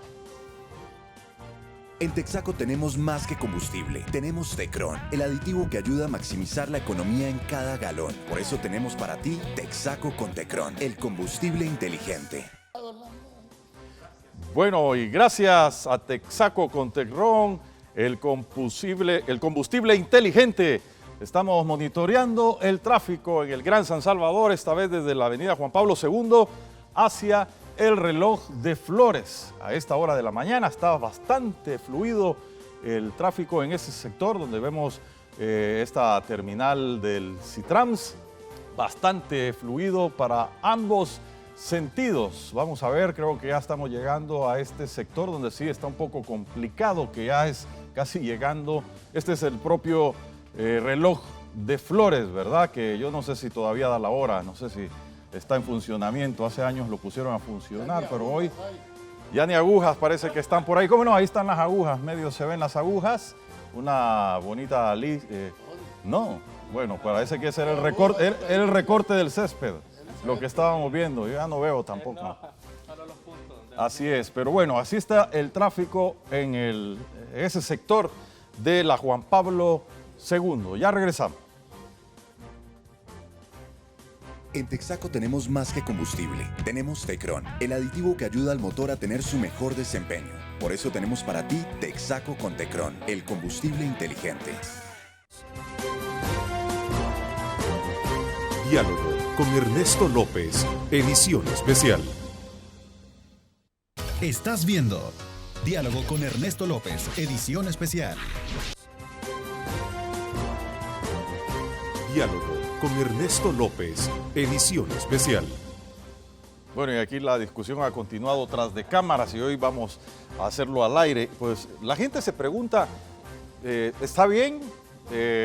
En Texaco tenemos más que combustible, tenemos Tecron, el aditivo que ayuda a maximizar la economía en cada galón. Por eso tenemos para ti Texaco con Tecron, el combustible inteligente. Bueno, y gracias a Texaco con Tecron, el combustible inteligente, estamos monitoreando el tráfico en el Gran San Salvador, esta vez desde la avenida Juan Pablo II hacia el Reloj de Flores. A esta hora de la mañana está bastante fluido el tráfico en ese sector donde vemos esta terminal del Citrams, bastante fluido para ambos sentidos. Vamos a ver, creo que ya estamos llegando a este sector donde sí está un poco complicado, que ya es casi llegando. Este es el propio Reloj de Flores, ¿verdad? Que yo no sé si todavía da la hora, no sé si está en funcionamiento. Hace años lo pusieron a funcionar, pero hoy ya ni agujas parece que están por ahí. ¿Cómo no? Ahí están las agujas, medio se ven las agujas. Una bonita... No, bueno, parece que ese era el recorte del césped, lo que estábamos viendo. Yo ya no veo tampoco. Así es, pero bueno, así está el tráfico en ese sector de la Juan Pablo II. Ya regresamos. En Texaco tenemos más que combustible, tenemos Tecron, el aditivo que ayuda al motor a tener su mejor desempeño. Por eso tenemos para ti Texaco con Tecron, el combustible inteligente. Diálogo con Ernesto López, edición especial. Estás viendo Diálogo con Ernesto López, edición especial. Diálogo con Ernesto López, edición especial. Bueno, y aquí la discusión ha continuado tras de cámaras y hoy vamos a hacerlo al aire. Pues la gente se pregunta, ¿está bien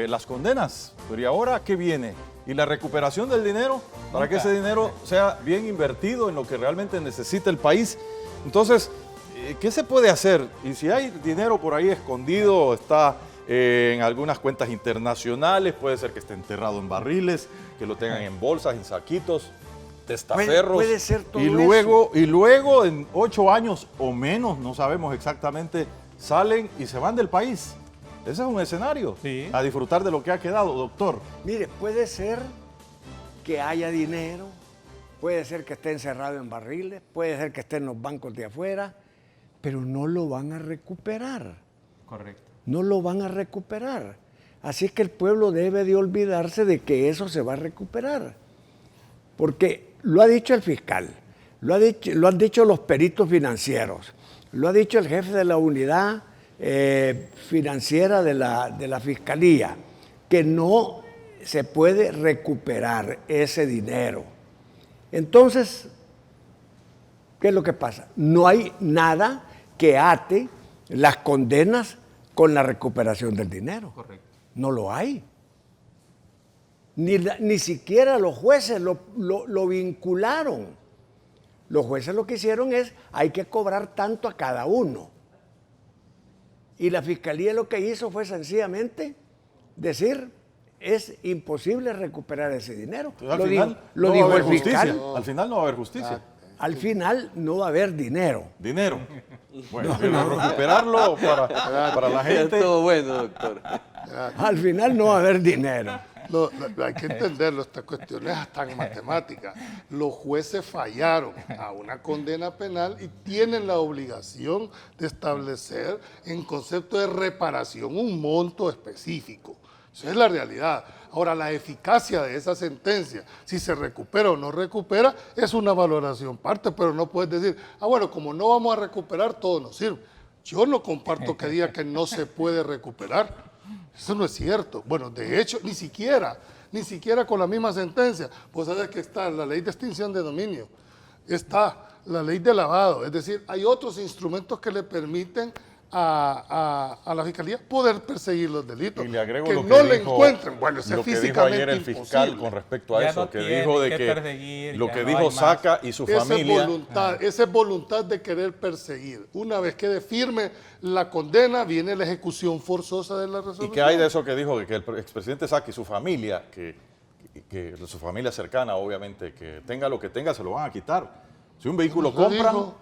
las condenas? Pero ¿y ahora qué viene? ¿Y la recuperación del dinero? Para que ese dinero sea bien invertido en lo que realmente necesita el país. Entonces, ¿qué se puede hacer? Y si hay dinero por ahí escondido, está en algunas cuentas internacionales, puede ser que esté enterrado en barriles, que lo tengan en bolsas, en saquitos, testaferros. Puede ser todo y luego en 8 años o menos, no sabemos exactamente, salen y se van del país. Ese es un escenario, Sí. a disfrutar de lo que ha quedado, doctor. Mire, puede ser que haya dinero, puede ser que esté encerrado en barriles, puede ser que esté en los bancos de afuera, pero no lo van a recuperar. Correcto. No lo van a recuperar. Así que el pueblo debe de olvidarse de que eso se va a recuperar. Porque lo ha dicho el fiscal, lo han dicho los peritos financieros, lo ha dicho el jefe de la unidad financiera de la fiscalía, que no se puede recuperar ese dinero. Entonces, ¿qué es lo que pasa? No hay nada que ate las condenas con la recuperación del dinero. Correcto. No lo hay. Ni siquiera los jueces lo vincularon. Los jueces lo que hicieron es, hay que cobrar tanto a cada uno. Y la fiscalía lo que hizo fue sencillamente decir, es imposible recuperar ese dinero. Entonces, Lo dijo no va a haber el fiscal. justicia. Al final no va a haber justicia. Al final no va a haber dinero. Dinero. Bueno, pero recuperarlo para la gente. Todo bueno, doctor. Al final no va a haber dinero. Hay que entenderlo, esta cuestión es hasta en matemática. Los jueces fallaron a una condena penal y tienen la obligación de establecer en concepto de reparación un monto específico. Esa es la realidad. Ahora, la eficacia de esa sentencia, si se recupera o no recupera, es una valoración parte, pero no puedes decir, bueno, como no vamos a recuperar, todo nos sirve. Yo no comparto que diga que no se puede recuperar. Eso no es cierto. Bueno, de hecho, ni siquiera con la misma sentencia. Pues sabes que está la ley de extinción de dominio, está la ley de lavado, es decir, hay otros instrumentos que le permiten a la fiscalía poder perseguir los delitos. Y le agrego que lo que no le dijo, encuentren. Bueno, eso lo es que dijo físicamente ayer el fiscal imposible. con respecto a Ya eso, no que tiene dijo de que que perseguir, lo ya que no dijo hay más. Saca y su Esa familia. es voluntad, esa es voluntad de querer perseguir. Una vez quede firme la condena, viene la ejecución forzosa de la resolución. ¿Y qué hay de eso que dijo que el expresidente Saca y su familia, que su familia cercana, obviamente, que tenga lo que tenga, se lo van a quitar? Si un vehículo Lo compran, dijo.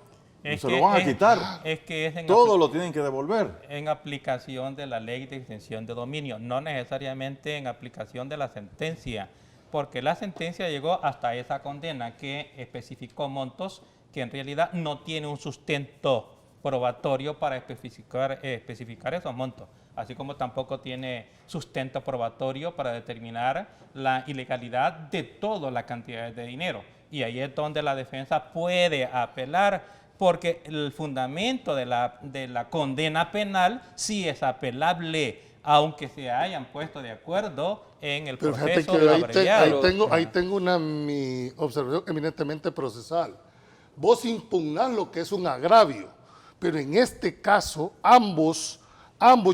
se lo van a quitar. Es que es Todo lo tienen que devolver. en aplicación de la ley de extensión de dominio, no necesariamente en aplicación de la sentencia, porque la sentencia llegó hasta esa condena que especificó montos que en realidad no tiene un sustento probatorio para especificar esos montos, así como tampoco tiene sustento probatorio para determinar la ilegalidad de todas las cantidades de dinero. Y ahí es donde la defensa puede apelar, porque el fundamento de la condena penal sí es apelable, aunque se hayan puesto de acuerdo en el Pero fíjate proceso que abreviado. ahí tengo mi observación eminentemente procesal. Vos impugnás lo que es un agravio, pero en este caso ambos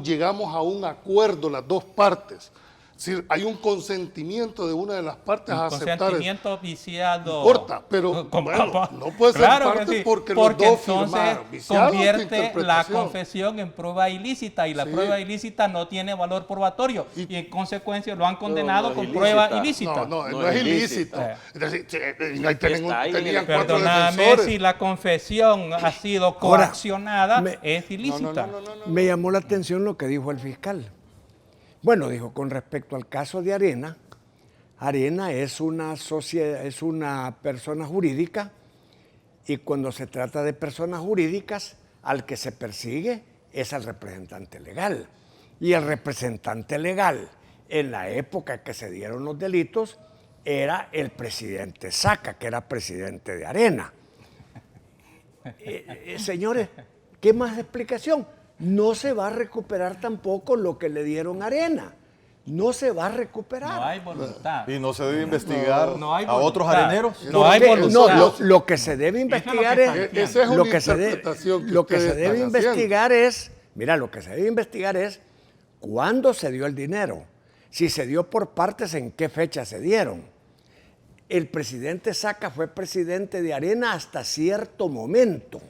llegamos a un acuerdo, las dos partes. Es decir, hay un consentimiento de una de las partes a aceptar. Consentimiento viciado. No importa, pero bueno, no puede ser Claro parte que sí, porque los dos entonces firmaron. Viciado tu convierte la interpretación. confesión en prueba ilícita y la Sí. prueba ilícita no tiene valor probatorio y en consecuencia lo han condenado no es con ilícita. prueba ilícita. No es ilícito. Es decir, ahí tenían cuatro Perdóname, defensores. si la confesión ha sido coaccionada, es ilícita. Me llamó la atención lo que dijo el fiscal. Bueno, dijo, con respecto al caso de Arena, Arena es una sociedad, es una persona jurídica y cuando se trata de personas jurídicas, al que se persigue es al representante legal. Y el representante legal, en la época que se dieron los delitos, era el presidente Saca, que era presidente de Arena. Señores, ¿qué más explicación? No se va a recuperar tampoco lo que le dieron a Arena. No se va a recuperar. No hay voluntad. Y no se debe investigar no hay a otros voluntad. areneros. No hay voluntad. No, lo que se debe investigar Eso es lo que es... están Esa es Lo una que se interpretación que lo que se ustedes debe están haciendo. investigar es... Mira, lo que se debe investigar es cuándo se dio el dinero. Si se dio por partes, en qué fecha se dieron. El presidente Saca fue presidente de Arena hasta cierto momento.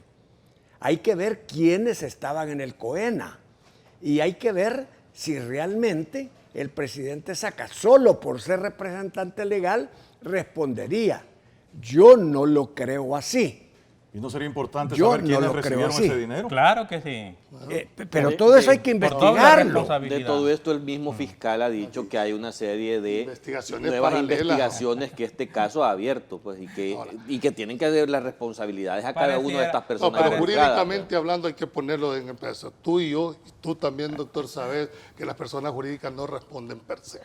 Hay que ver quiénes estaban en el COENA y hay que ver si realmente el presidente Saca, solo por ser representante legal, respondería. Yo no lo creo así. ¿Y no sería importante Yo saber no quiénes lo creo recibieron así. ese dinero? Claro que sí. Pero todo eso hay que por doble investigarlo. responsabilidad. De todo esto, el mismo fiscal ha dicho que hay una serie de Investigaciones nuevas paralelas. investigaciones que este caso ha abierto, pues, y que tienen que dar las responsabilidades a cada una de estas No, personas. pero involucradas, jurídicamente hablando hay que ponerlo en el peso. Tú y yo, y tú también, doctor, sabes que las personas jurídicas no responden per se.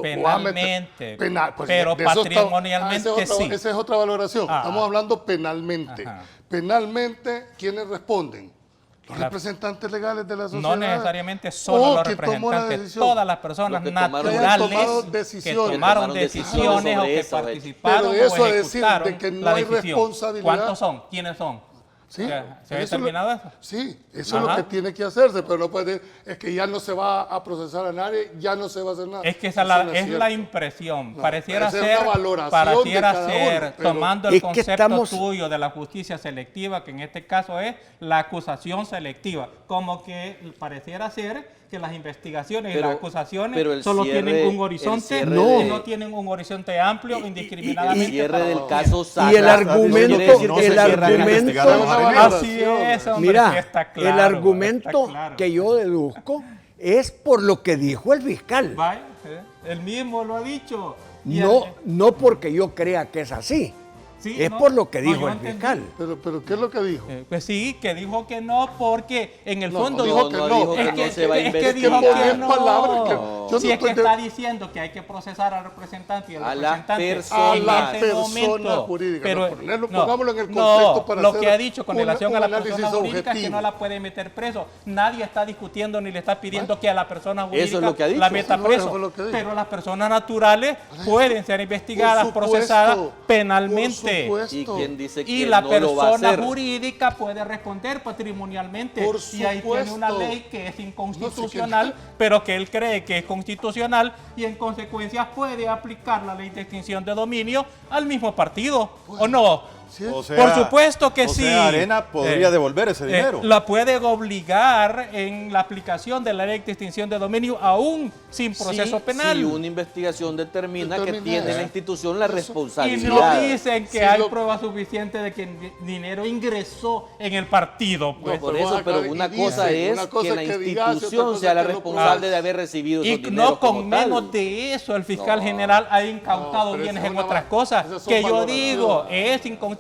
Penalmente, Pues, pero de eso patrimonialmente sí. Esa es otra valoración. Ah. Estamos hablando penalmente. Ajá. Penalmente, ¿quiénes responden? Los representantes legales de la sociedad. No necesariamente solo los que tomó la representantes, decisión. todas las personas Los que tomaron- naturales que hayan tomado que decisiones. tomaron Tomaron decisiones o decisiones que sobre eso, participaron Pero de eso o a decir ejecutaron de que no la hay decisión. responsabilidad. ¿Cuántos son? ¿Quiénes son? Sí, ¿Se ha eso es determinado eso? Sí, eso es lo Ajá. que tiene que hacerse, pero no puede, es que ya no se va a procesar a nadie, ya no se va a hacer nada. Es que Eso esa no es cierto. la impresión. No, pareciera esa es ser, una valoración de cada uno, pero- tomando Es el que concepto estamos- tuyo de la justicia selectiva, que en este caso es la acusación selectiva, como que pareciera ser que las investigaciones y Pero- las acusaciones pero el solo cierre- tienen un el horizonte cierre y de- no tienen un horizonte amplio indiscriminadamente. El cierre para del todos. caso Saca. Y el argumento- quiere decir que el se cierran argumento- investigaron a Areneros. Así es, hombre, Mira, sí está claro, el argumento está claro. que yo deduzco es por lo que dijo el fiscal. Vaya, él mismo lo ha dicho. Y No porque yo crea que es así. Sí, es no, por lo que no, dijo yo el entendí. fiscal. Pero ¿qué es lo que dijo? Pues sí, que dijo que no, porque en el No, fondo dijo que no. dijo es que no se va a es que investigar. dijo que Poner palabras que no. yo Si no es que estoy está diciendo que hay que procesar al representante y al A la representante persona. a en la ese persona momento. jurídica. Pero, Pongámoslo en el contexto para lo hacer que ha dicho con relación a la análisis persona jurídica es que objetivo. no la puede meter preso. Nadie está discutiendo ni le está pidiendo que a la persona jurídica Eso es lo que ha dicho. la meta No, preso. eso fue lo que dijo. Pero las personas naturales pueden ser investigadas, Por supuesto, procesadas penalmente. por supuesto. ¿Y quién dice que Y la no lo va a persona hacer? jurídica puede responder patrimonialmente. Por Y ahí tiene una supuesto. ley que es inconstitucional, pero que él cree que es constitucional y en consecuencia puede aplicar la ley de extinción de dominio al mismo partido, ¿o no? Sí, O sea, Por supuesto que o sí. sea, Arena podría devolver ese dinero. La puede obligar en la aplicación de la ley de extinción de dominio aún sin proceso penal. Si una investigación determina que Determina tiene eso. la institución la Y responsabilidad. no dicen que Sí, hay lo- prueba suficiente de que el dinero ingresó en el partido. No, Pues. por Pero eso, acá pero y una dice, cosa es una cosa que la que digas y otra institución cosa sea la que lo responsable pruebes. de haber recibido Y esos dineros no con como tal. menos de eso, el fiscal No. general ha incautado pero bienes esa es en una otras va- cosas esas son que yo valoraciones. digo es inconstitucional,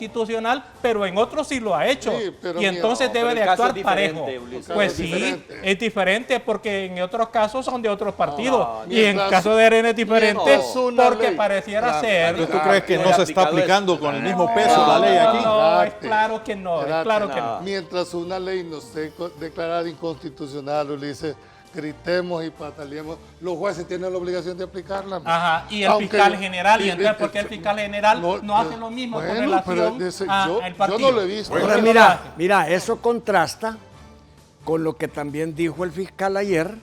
pero en otros sí lo ha hecho. Sí, pero Y entonces no, debe pero de el caso actuar es parejo. diferente, Ulises. Pues El caso sí, es diferente. es diferente porque en otros casos son de otros partidos. no, Y en mientras- caso de Arena es diferente mientras una porque ley- pareciera Claro, ser... Entonces, ¿tú crees que no no he se está aplicado aplicando eso. con el mismo peso la ley aquí? No, es Espérate. claro que no, es Espérate. claro que no. Mientras una ley no esté declarada inconstitucional, Ulises, gritemos y pataleemos, los jueces tienen la obligación de aplicarla. Ajá, y el Aunque- fiscal general, y y- entonces, ¿por qué el fiscal general no hace lo mismo con bueno, relación pero ese- al yo partido? no lo he visto. Ahora Bueno, mira, eso contrasta con lo que también dijo el fiscal ayer,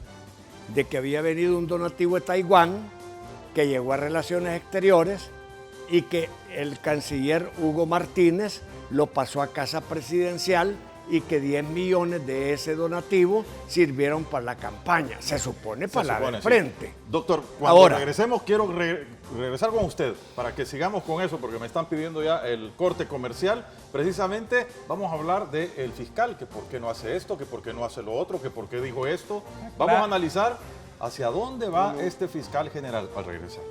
de que había venido un donativo de Taiwán, que llegó a Relaciones Exteriores y que el canciller Hugo Martínez lo pasó a Casa Presidencial y que 10 millones de ese donativo sirvieron para la campaña. Se supone para la del sí. frente. Doctor, cuando Ahora. regresemos quiero regresar con usted para que sigamos con eso porque me están pidiendo ya el corte comercial. Precisamente vamos a hablar del fiscal, que por qué no hace esto, que por qué no hace lo otro, que por qué dijo esto. Vamos a analizar hacia dónde va este fiscal general al regresar.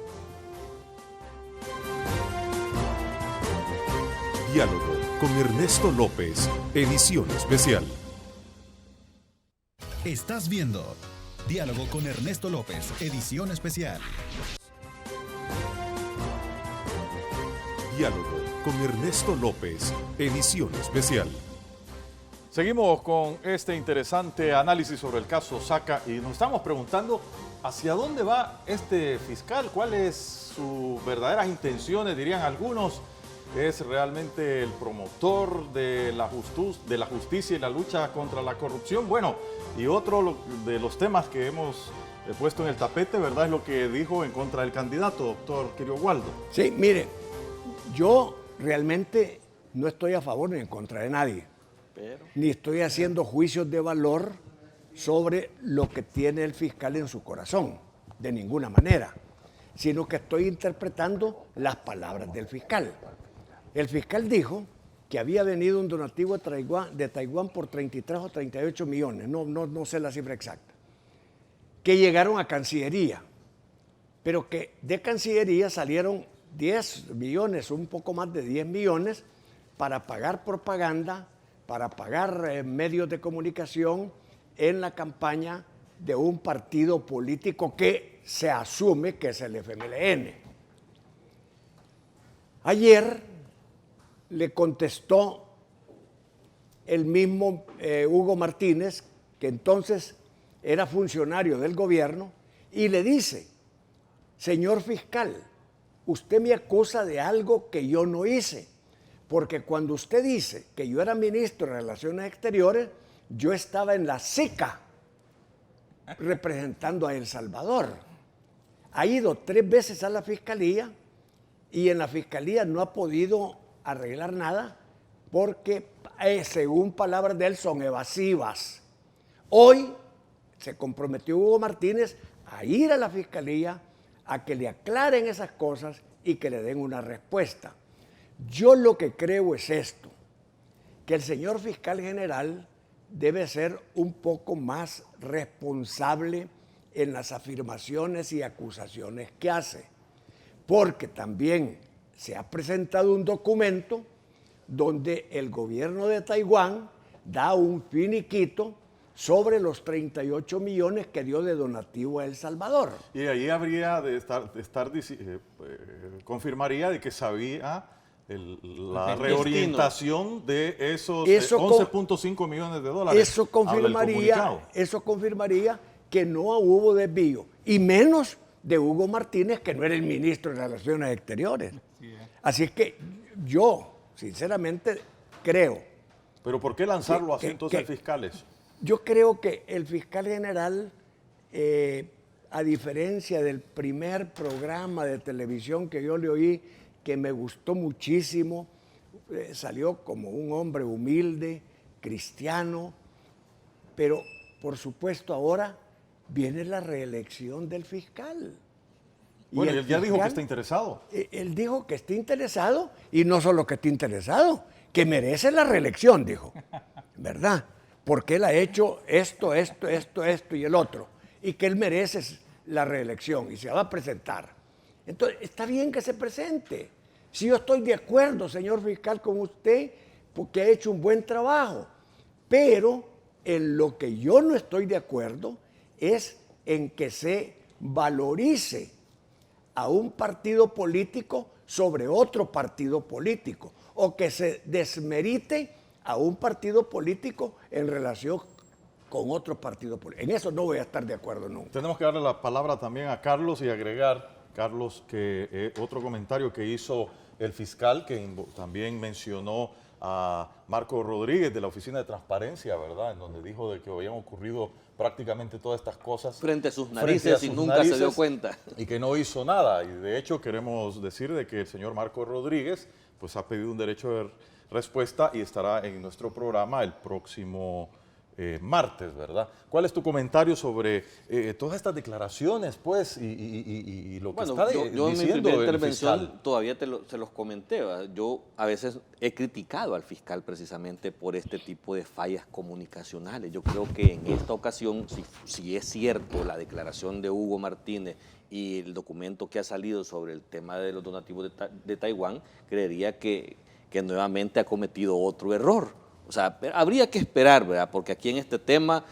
Diálogo con Ernesto López, edición especial. Estás viendo Diálogo con Ernesto López, edición especial. Diálogo con Ernesto López, edición especial. Seguimos con este interesante análisis sobre el caso Saca y nos estamos preguntando hacia dónde va este fiscal, cuáles sus verdaderas intenciones, dirían algunos. ¿Es realmente el promotor de la justicia y la lucha contra la corrupción? Bueno, y otro de los temas que hemos puesto en el tapete, ¿verdad? Es lo que dijo en contra del candidato, doctor Quirio Waldo. Sí, mire, yo realmente no estoy a favor ni en contra de nadie. Ni estoy haciendo juicios de valor sobre lo que tiene el fiscal en su corazón, de ninguna manera, sino que estoy interpretando las palabras del fiscal. El fiscal dijo que había venido un donativo de Taiwán por 33 o 38 millones, no sé la cifra exacta, que llegaron a Cancillería, pero que de Cancillería salieron 10 millones, un poco más de 10 millones, para pagar propaganda, para pagar medios de comunicación en la campaña de un partido político que se asume que es el FMLN. Ayer le contestó el mismo Hugo Martínez, que entonces era funcionario del gobierno, y le dice: señor fiscal, usted me acusa de algo que yo no hice, porque cuando usted dice que yo era ministro de Relaciones Exteriores, yo estaba en la SICA representando a El Salvador. Ha ido 3 veces a la fiscalía y en la fiscalía no ha podido arreglar nada porque, según palabras de él, son evasivas. Hoy se comprometió Hugo Martínez a ir a la fiscalía a que le aclaren esas cosas y que le den una respuesta. Yo lo que creo es esto, que el señor fiscal general debe ser un poco más responsable en las afirmaciones y acusaciones que hace, porque también se ha presentado un documento donde el gobierno de Taiwán da un finiquito sobre los 38 millones que dio de donativo a El Salvador. Y ahí habría de confirmaría de que sabía la El reorientación de esos Eso 11.5 millones de dólares. Eso Habla el comunicado. confirmaría que no hubo desvío, y menos de Hugo Martínez, que no era el ministro de Relaciones Exteriores. Así es que yo, sinceramente, creo. Pero ¿por qué lanzarlo así que- entonces que- fiscales? Yo creo que el fiscal general, a diferencia del primer programa de televisión que yo le oí, que me gustó muchísimo, salió como un hombre humilde, cristiano, pero por supuesto ahora viene la reelección del fiscal. Y Bueno, el él ya dijo que fiscal- está interesado. Él dijo que está interesado, y no solo que está interesado, que merece la reelección, dijo. ¿Verdad? Porque él ha hecho esto y el otro. Y que él merece la reelección y se va a presentar. Entonces, está bien que se presente. Si yo estoy de acuerdo, señor fiscal, con usted, porque ha hecho un buen trabajo. Pero en lo que yo no estoy de acuerdo es en que se valorice a un partido político sobre otro partido político, o que se desmerite a un partido político en relación con otro partido político. En eso no voy a estar de acuerdo nunca. Tenemos que darle la palabra también a Carlos y agregar, Carlos, que otro comentario que hizo el fiscal, que también mencionó a Marco Rodríguez de la Oficina de Transparencia, ¿verdad? En donde dijo de que habían ocurrido prácticamente todas estas cosas Frente a sus frente narices a sus y nunca se dio narices, cuenta. y que no hizo nada. Y de hecho queremos decir de que el señor Marco Rodríguez pues ha pedido un derecho de respuesta y estará en nuestro programa el próximo martes, ¿verdad? ¿Cuál es tu comentario sobre todas estas declaraciones, pues, y lo que Bueno, está yo en mi diciendo primera el intervención fiscal? todavía se los comenté. ¿verdad? Yo a veces he criticado al fiscal precisamente por este tipo de fallas comunicacionales. Yo creo que en esta ocasión, si es cierto la declaración de Hugo Martínez y el documento que ha salido sobre el tema de los donativos de Taiwán, creería que nuevamente ha cometido otro error. O sea, habría que esperar, ¿verdad? Porque aquí en este tema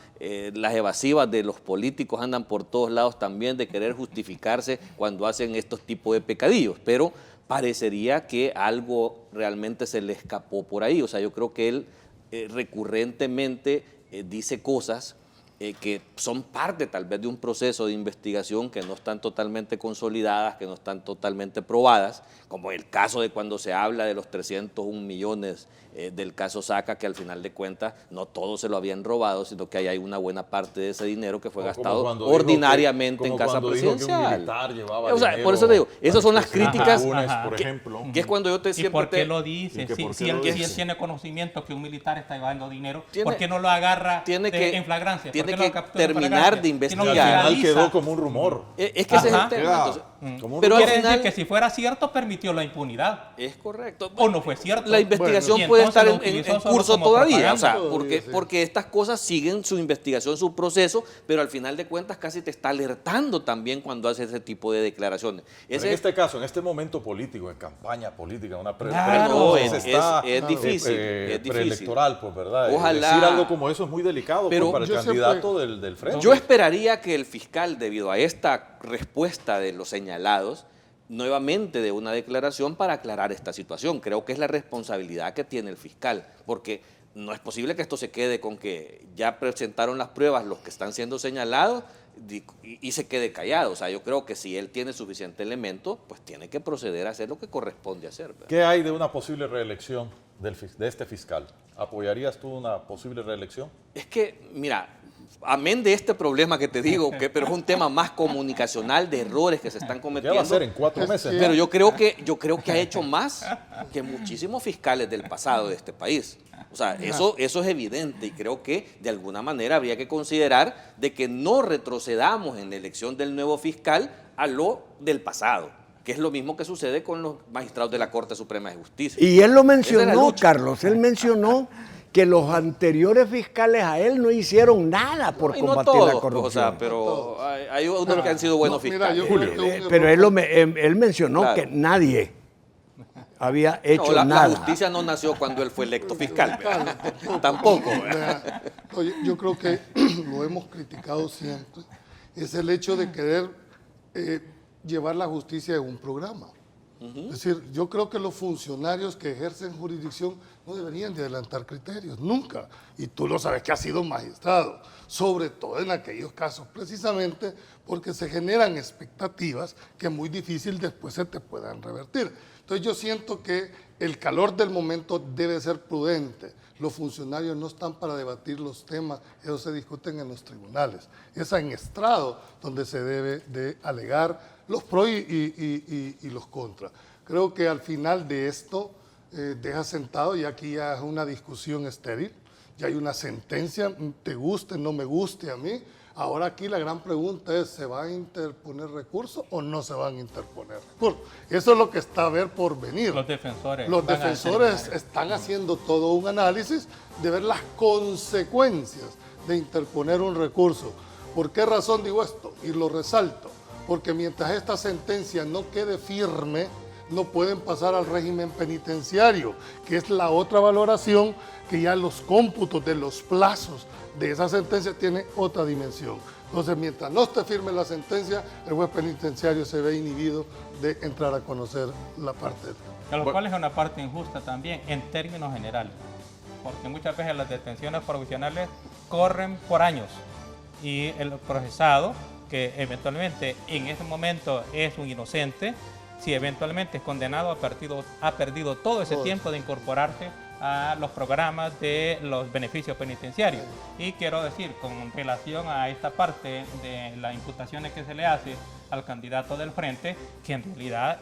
las evasivas de los políticos andan por todos lados también de querer justificarse cuando hacen estos tipos de pecadillos, pero parecería que algo realmente se le escapó por ahí. O sea, yo creo que él recurrentemente dice cosas que son parte tal vez de un proceso de investigación que no están totalmente consolidadas, que no están totalmente probadas, como el caso de cuando se habla de los 301 millones del caso Saca, que al final de cuentas no todo se lo habían robado, sino que ahí hay una buena parte de ese dinero que fue gastado ordinariamente en casa presidencial. O sea, por eso te digo, esas son las críticas, por ejemplo. que es cuando yo te ¿Y siempre por qué lo dice? Si él tiene conocimiento que un militar está llevando dinero, ¿por qué no lo agarra en flagrancia? Tiene ¿Por qué que lo captura en terminar flagrancia? de Si no lo investigar. Al final realiza. quedó como un rumor. Es que ese es el Ajá. tema. Queda como un Pero rumor. al Quiere decir final que si fuera cierto, permitió la impunidad. es correcto. ¿O no fue cierto? La investigación Y puede entonces estar lo en utilizó solo curso como todavía, o sea, propaganda. porque estas cosas siguen su investigación, su proceso, pero al final de cuentas casi te está alertando también cuando hace ese tipo de declaraciones. Pero en este caso, en este momento político, en campaña política, una Claro, es difícil, es difícil. preelectoral, pues, ¿verdad? Ojalá. Decir algo como eso es muy delicado Pero pues, para el yo candidato del frente. Yo esperaría que el fiscal, debido a esta respuesta de los señalados, nuevamente dé una declaración para aclarar esta situación. Creo que es la responsabilidad que tiene el fiscal, porque no es posible que esto se quede con que ya presentaron las pruebas los que están siendo señalados y se quede callado. O sea, yo creo que si él tiene suficiente elemento, pues tiene que proceder a hacer lo que corresponde hacer, ¿verdad? ¿Qué hay de una posible reelección de este fiscal? ¿Apoyarías tú una posible reelección? Es que, mira, amén de este problema que te digo, pero es un tema más comunicacional de errores que se están Ya cometiendo. va a ser en 4 meses. ¿no? Pero yo creo que ha hecho más que muchísimos fiscales del pasado de este país. O sea, eso es evidente y creo que de alguna manera habría que considerar de que no retrocedamos en la elección del nuevo fiscal a lo del pasado, que es lo mismo que sucede con los magistrados de la Corte Suprema de Justicia. Y él lo Esa es la mencionó, lucha. Carlos, él mencionó que los anteriores fiscales a él no hicieron nada por Y no combatir todos, la pues, corrupción. o sea, pero hay unos que han sido buenos Mira, fiscales. yo creo que un Pero error- él mencionó Claro. que nadie había hecho No, la nada. justicia no nació cuando él fue electo fiscal. Tampoco. Yo creo que lo hemos criticado siempre, es el hecho de querer llevar la justicia en un programa. Es decir, yo creo que los funcionarios que ejercen jurisdicción no deberían de adelantar criterios, nunca. Y tú lo sabes que has sido magistrado, sobre todo en aquellos casos, precisamente porque se generan expectativas que es muy difícil después se te puedan revertir. Entonces yo siento que el calor del momento debe ser prudente. Los funcionarios no están para debatir los temas, ellos se discuten en los tribunales. Es en estrado donde se debe de alegar los pros y los contras. Creo que al final de esto deja sentado, y aquí ya es una discusión estéril, ya hay una sentencia, te guste, no me guste a mí. Ahora aquí la gran pregunta es, ¿se van a interponer recursos o no se van a interponer recursos? Eso es lo que está a ver por venir. Los defensores. Los defensores están haciendo todo un análisis de ver las consecuencias de interponer un recurso. ¿Por qué razón digo esto? Y lo resalto. Porque mientras esta sentencia no quede firme, no pueden pasar al régimen penitenciario, que es la otra valoración, que ya los cómputos de los plazos de esa sentencia tienen otra dimensión. Entonces, mientras no esté firme la sentencia, el juez penitenciario se ve inhibido de entrar a conocer la parte. De lo cual es una parte injusta también, en términos generales. Porque muchas veces las detenciones provisionales corren por años y el procesado, que eventualmente en ese momento es un inocente, si eventualmente es condenado, ha perdido todo ese tiempo de incorporarse a los programas de los beneficios penitenciarios. Y quiero decir, con relación a esta parte de las imputaciones que se le hace al candidato del frente, que en realidad,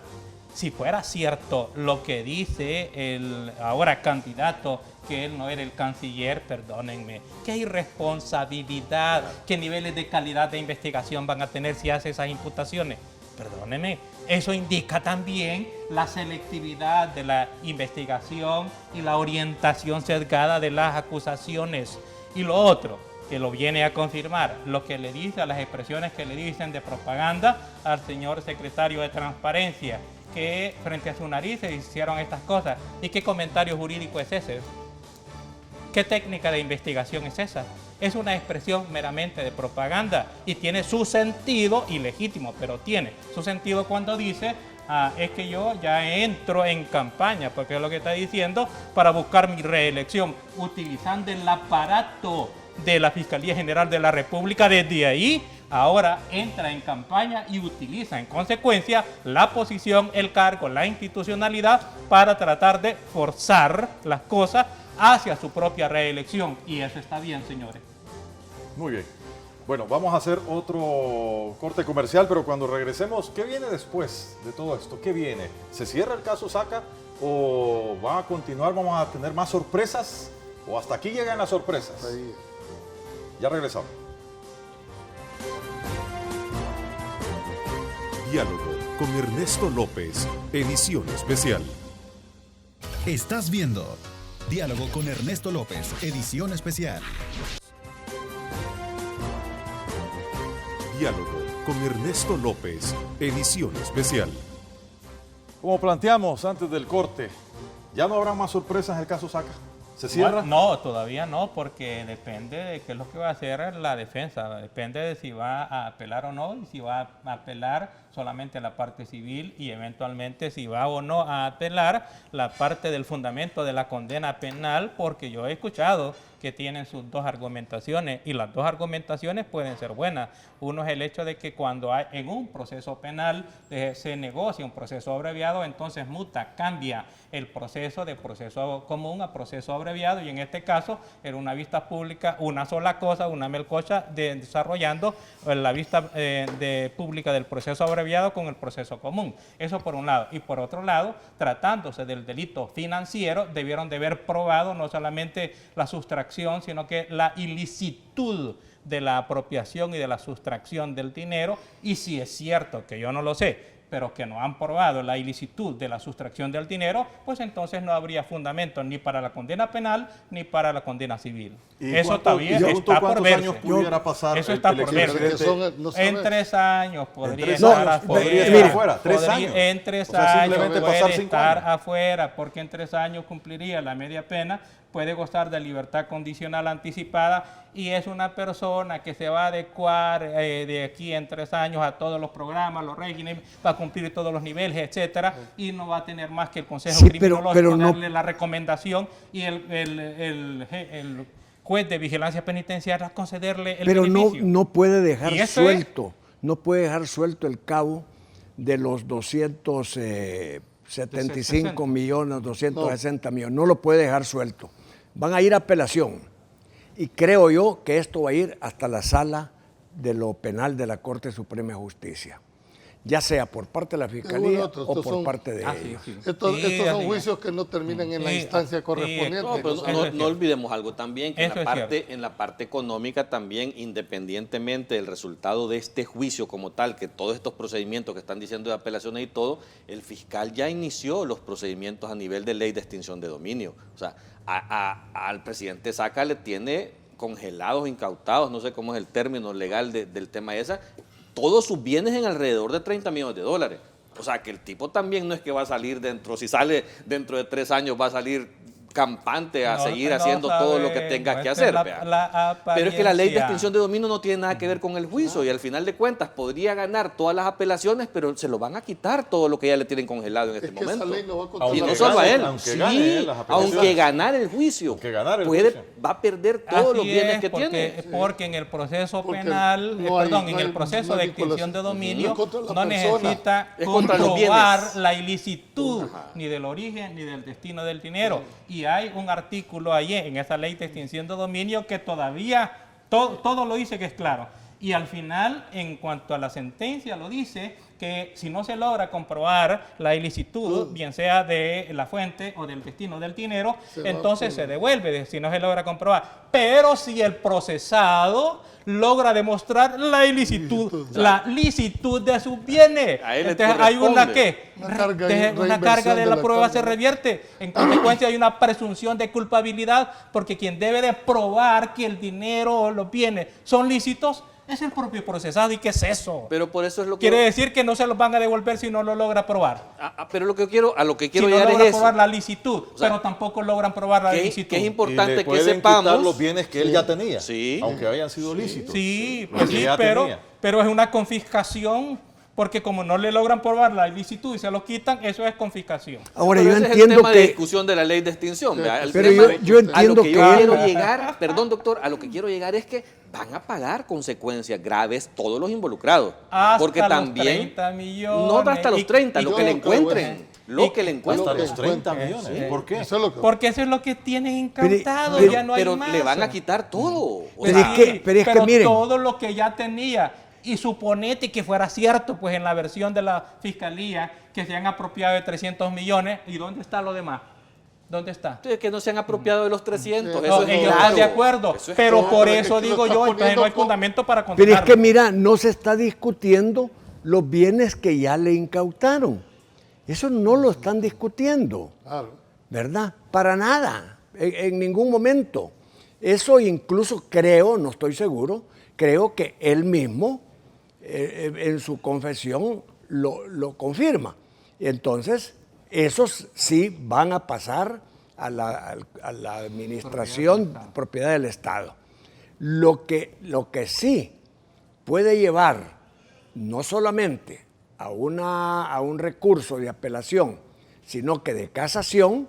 si fuera cierto lo que dice el ahora candidato, que él no era el canciller, perdónenme, qué irresponsabilidad, qué niveles de calidad de investigación van a tener si hace esas imputaciones. Perdónenme, eso indica también la selectividad de la investigación y la orientación sesgada de las acusaciones. Y lo otro, que lo viene a confirmar, lo que le dice a las expresiones que le dicen de propaganda al señor secretario de Transparencia, que frente a su nariz se hicieron estas cosas. ¿Y qué comentario jurídico es ese? ¿Qué técnica de investigación es esa? Es una expresión meramente de propaganda y tiene su sentido, ilegítimo, pero tiene su sentido cuando dice, es que yo ya entro en campaña, porque es lo que está diciendo, para buscar mi reelección, utilizando el aparato de la Fiscalía General de la República. Desde ahí, ahora entra en campaña y utiliza en consecuencia la posición, el cargo, la institucionalidad para tratar de forzar las cosas hacia su propia reelección. Y eso está bien, señores. Muy bien. Bueno, vamos a hacer otro corte comercial, pero cuando regresemos, ¿qué viene después de todo esto? ¿Qué viene? ¿Se cierra el caso Saca o va a continuar? ¿Vamos a tener más sorpresas? ¿O hasta aquí llegan las sorpresas? Ahí. Ya regresamos. Diálogo con Ernesto López, edición especial. Estás viendo Diálogo con Ernesto López, edición especial. Diálogo con Ernesto López, edición especial. Como planteamos antes del corte, ¿ya no habrá más sorpresas en el caso Saca? ¿Se cierra? No, todavía no, porque depende de qué es lo que va a hacer la defensa. Depende de si va a apelar o no, y si va a apelar solamente la parte civil y eventualmente si va o no a apelar la parte del fundamento de la condena penal, porque yo he escuchado que tienen sus dos argumentaciones y las dos argumentaciones pueden ser buenas. Uno es el hecho de que cuando hay en un proceso penal se negocia un proceso abreviado, entonces cambia el proceso de proceso común a proceso abreviado, y en este caso era una vista pública, una sola cosa, una melcocha desarrollando la vista pública del proceso abreviado con el proceso común. Eso por un lado. Y por otro lado, tratándose del delito financiero, debieron de haber probado no solamente la sustracción, sino que la ilicitud de la apropiación y de la sustracción del dinero. Y si es cierto, que yo no lo sé, pero que no han probado la ilicitud de la sustracción del dinero, pues entonces no habría fundamento ni para la condena penal ni para la condena civil. Eso todavía está por verse. ¿Cuántos años pudiera pasar? Eso está por verse. En 3 años podría estar afuera. 3 años. En 3 años puede estar afuera, porque en 3 años cumpliría la media pena, puede gozar de libertad condicional anticipada y es una persona que se va a adecuar de aquí en 3 años a todos los programas, los regímenes, va a cumplir todos los niveles, etcétera, y no va a tener más que el Consejo Criminológico darle la recomendación y el juez de vigilancia penitenciaria concederle el beneficio. Pero no puede dejar suelto, no puede dejar suelto el cabo de los 275 millones, 260 millones, no lo puede dejar suelto. Van a ir a apelación y creo yo que esto va a ir hasta la sala de lo penal de la Corte Suprema de Justicia, ya sea por parte de la Fiscalía o por parte de ellos. Estos son juicios que no terminan en la instancia correspondiente. No olvidemos algo también, que en la parte económica también, independientemente del resultado de este juicio como tal, que todos estos procedimientos que están diciendo de apelaciones y todo, el fiscal ya inició los procedimientos a nivel de ley de extinción de dominio. O sea, al presidente Saca le tiene congelados, incautados, no sé cómo es el término legal del tema esa, todos sus bienes en alrededor de 30 millones de dólares. O sea, que el tipo también no es que va a salir si sale dentro de 3 años, va a salir campante a seguir haciendo todo lo que tenga que hacer. Pero es que la ley de extinción de dominio no tiene nada que ver con el juicio y al final de cuentas podría ganar todas las apelaciones, pero se lo van a quitar todo lo que ya le tienen congelado en este momento. Esa ley no va a y no solo a él, aunque ganar el juicio, va a perder todos los bienes que tiene. Porque en el proceso penal, en el proceso de extinción de dominio, no necesita comprobar la ilicitud ni del origen ni del destino del dinero. Y hay un artículo allí en esa ley de extinción de dominio que todavía todo lo dice que es claro. Y al final, en cuanto a la sentencia, lo dice que si no se logra comprobar la ilicitud, bien sea de la fuente o del destino del dinero, entonces se devuelve, si no se logra comprobar. Pero si el procesado logra demostrar la ilicitud, la licitud de sus bienes, entonces hay una carga de la prueba se revierte. En consecuencia hay una presunción de culpabilidad, porque quien debe de probar que el dinero o los bienes son lícitos es el propio procesado. ¿Y qué es eso? Pero por eso es lo que... Quiere decir que no se los van a devolver si no lo logra probar. Pero a lo que quiero si llegar no es logra probar la licitud, pero tampoco logran probar la licitud. Que es importante que sepamos... quitar los bienes que él ya tenía, aunque hayan sido lícitos. Pero es una confiscación, porque como no le logran probar la ilicitud y se los quitan, eso es confiscación. Ahora, yo entiendo es el tema de discusión de la ley de extinción. Pero yo entiendo que... quiero llegar, perdón doctor, a lo que quiero llegar es que van a pagar consecuencias graves todos los involucrados. Porque también... Los 30 millones. No hasta los 30, lo que le encuentren. Lo que le encuentren. Hasta los 30 millones. ¿Por qué? Porque eso es lo que tienen incautado, ya no hay más. Pero le van a quitar todo. Pero miren, todo lo que ya tenía. Y suponete que fuera cierto, pues en la versión de la Fiscalía, que se han apropiado de 300 millones. ¿Y dónde está lo demás? ¿Dónde está? Es que no se han apropiado de los 300. Ellos están de acuerdo, pero por eso digo yo, entonces no hay fundamento para condenarlo. Pero es que mira, no se está discutiendo los bienes que ya le incautaron. Eso no lo están discutiendo, ¿verdad? Para nada, en ningún momento. Eso incluso creo, no estoy seguro, creo que él mismo en su confesión lo confirma. Entonces, esos sí van a pasar a la administración propiedad del Estado. Lo que sí puede llevar no solamente a un recurso de apelación, sino que de casación,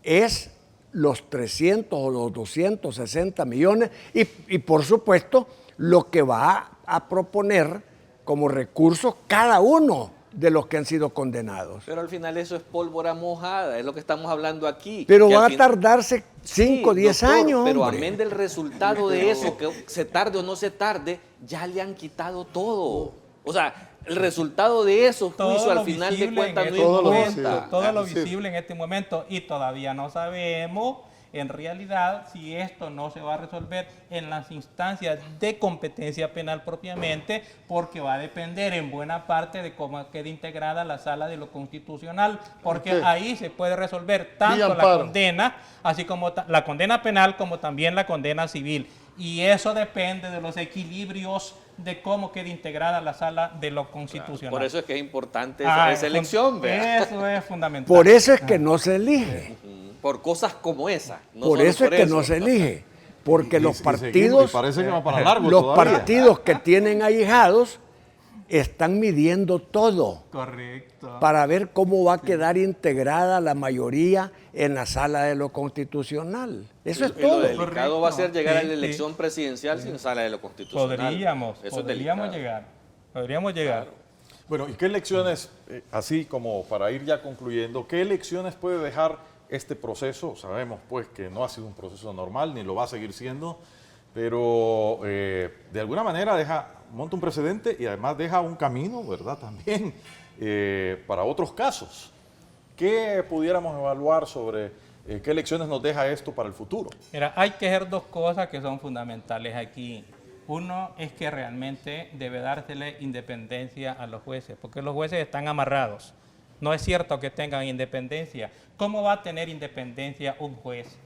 es los 300 o los 260 millones y por supuesto, lo que va a proponer como recurso cada uno de los que han sido condenados. Pero al final eso es pólvora mojada, es lo que estamos hablando aquí. Pero va a tardarse 5 o 10 años. Pero amén del resultado de eso, que se tarde o no se tarde, ya le han quitado todo. O sea, el resultado de esos juicios al final de cuentas no importa. Todo lo visible en este momento, y todavía no sabemos en realidad, si esto no se va a resolver en las instancias de competencia penal propiamente, porque va a depender en buena parte de cómo quede integrada la Sala de lo Constitucional, porque ahí se puede resolver tanto la condena, así como la condena penal, como también la condena civil. Y eso depende de los equilibrios de cómo quede integrada la Sala de lo Constitucional. Por eso es que es importante esa elección, ¿verdad? Eso es fundamental. Por eso es que no se elige. Por cosas como esa. No por solo eso es que no se elige. Porque los partidos, parece que va para largo los todavía. partidos que tienen ahijados están midiendo todo. Correcto. Para ver cómo va a quedar integrada la mayoría en la Sala de lo Constitucional. Eso es todo. Lo delicado va a ser llegar a la Sí, elección presidencial sin Sala de lo Constitucional. Podríamos delicado. llegar. Bueno, ¿y qué lecciones, así como para ir ya concluyendo, qué lecciones puede dejar este proceso? Sabemos pues que no ha sido un proceso normal, ni lo va a seguir siendo, pero de alguna manera monta un precedente y además deja un camino, ¿verdad? También para otros casos. ¿Qué pudiéramos evaluar sobre qué lecciones nos deja esto para el futuro? Mira, hay que hacer dos cosas que son fundamentales aquí. Uno es que realmente debe dársele independencia a los jueces, porque los jueces están amarrados. No es cierto que tengan independencia. ¿Cómo va a tener independencia un juez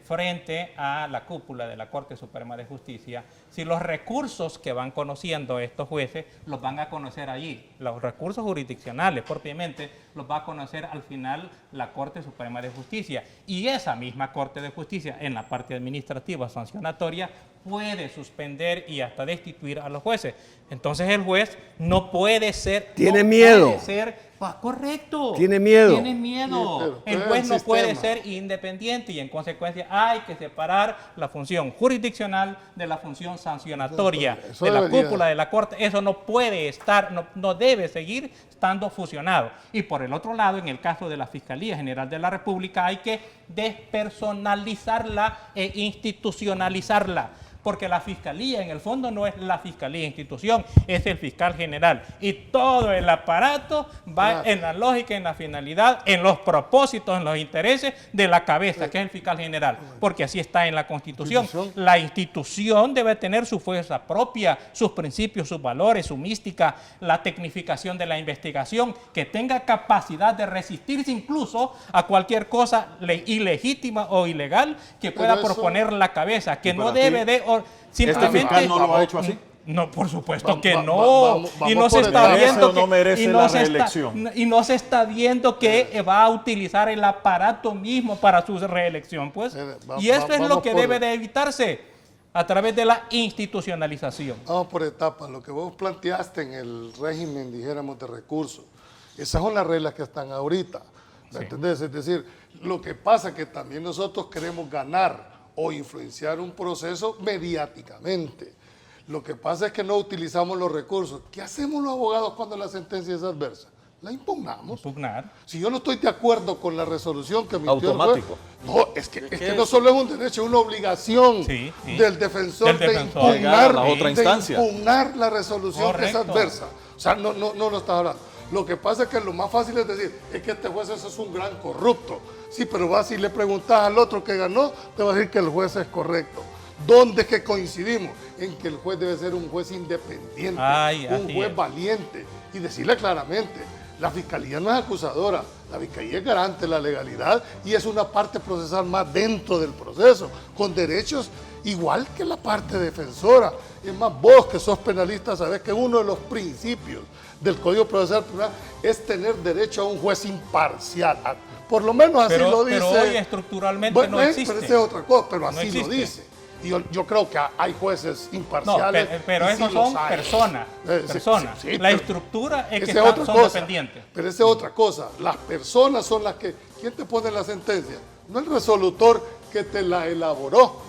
frente a la cúpula de la Corte Suprema de Justicia si los recursos que van conociendo estos jueces los van a conocer allí? Los recursos jurisdiccionales propiamente los va a conocer al final la Corte Suprema de Justicia. Y esa misma Corte de Justicia, en la parte administrativa sancionatoria, puede suspender y hasta destituir a los jueces. Entonces el juez no puede ser... Tiene miedo. Puede ser, correcto. Tiene miedo. Tiene miedo. El juez no puede ser independiente y en consecuencia hay que separar la función jurisdiccional de la función sancionatoria de la cúpula de la Corte. Eso no puede estar, no debe seguir estando fusionado. Y por el otro lado, en el caso de la Fiscalía General de la República, hay que despersonalizarla e institucionalizarla. Porque la Fiscalía en el fondo no es la Fiscalía institución, es el fiscal general. Y todo el aparato va en la lógica, en la finalidad, en los propósitos, en los intereses de la cabeza, que es el fiscal general. Porque así está en la Constitución. La institución debe tener su fuerza propia, sus principios, sus valores, su mística, la tecnificación de la investigación, que tenga capacidad de resistirse incluso a cualquier cosa ilegítima o ilegal que pueda proponer la cabeza, que no debe de... Simplemente, ¿Este fiscal no lo ha hecho así? No, por supuesto que no. Y no se está viendo que no merece la reelección. Y no se está viendo que va a utilizar el aparato mismo para su reelección, pues. Y eso es lo que debe de evitarse a través de la institucionalización. Vamos por etapas. Lo que vos planteaste en el régimen, dijéramos, de recursos, esas son las reglas que están ahorita. ¿Me entendés? Es decir, lo que pasa es que también nosotros queremos ganar o influenciar un proceso mediáticamente. Lo que pasa es que no utilizamos los recursos. ¿Qué hacemos los abogados cuando la sentencia es adversa? La impugnamos. Impugnar. Si yo no estoy de acuerdo con la resolución que emitió el juez, automático. no, es que no solo es un derecho, es una obligación del defensor, de impugnar la otra instancia. De impugnar la resolución que es Correcto. adversa. O sea, no lo estás hablando. Lo que pasa es que lo más fácil es decir, es que este juez es un gran corrupto. Sí, pero vas y le preguntas al otro que ganó, te va a decir que el juez es correcto. ¿Dónde es que coincidimos? En que el juez debe ser un juez independiente, un juez valiente. Y decirle claramente, la Fiscalía no es acusadora, la Fiscalía es garante de la legalidad y es una parte procesal más dentro del proceso, con derechos igual que la parte defensora. Y es más, vos que sos penalista sabés que uno de los principios del Código Procesal Penal es tener derecho a un juez imparcial. Por lo menos así lo dice. Pero hoy estructuralmente no existe. Pero esa es otra cosa, pero así No lo dice. Y yo creo que hay jueces imparciales. No, pero esos son personas. Sí, la estructura es que son son dependientes. Pero esa es otra cosa. Las personas son las que... ¿Quién te pone la sentencia? No el resolutor que te la elaboró.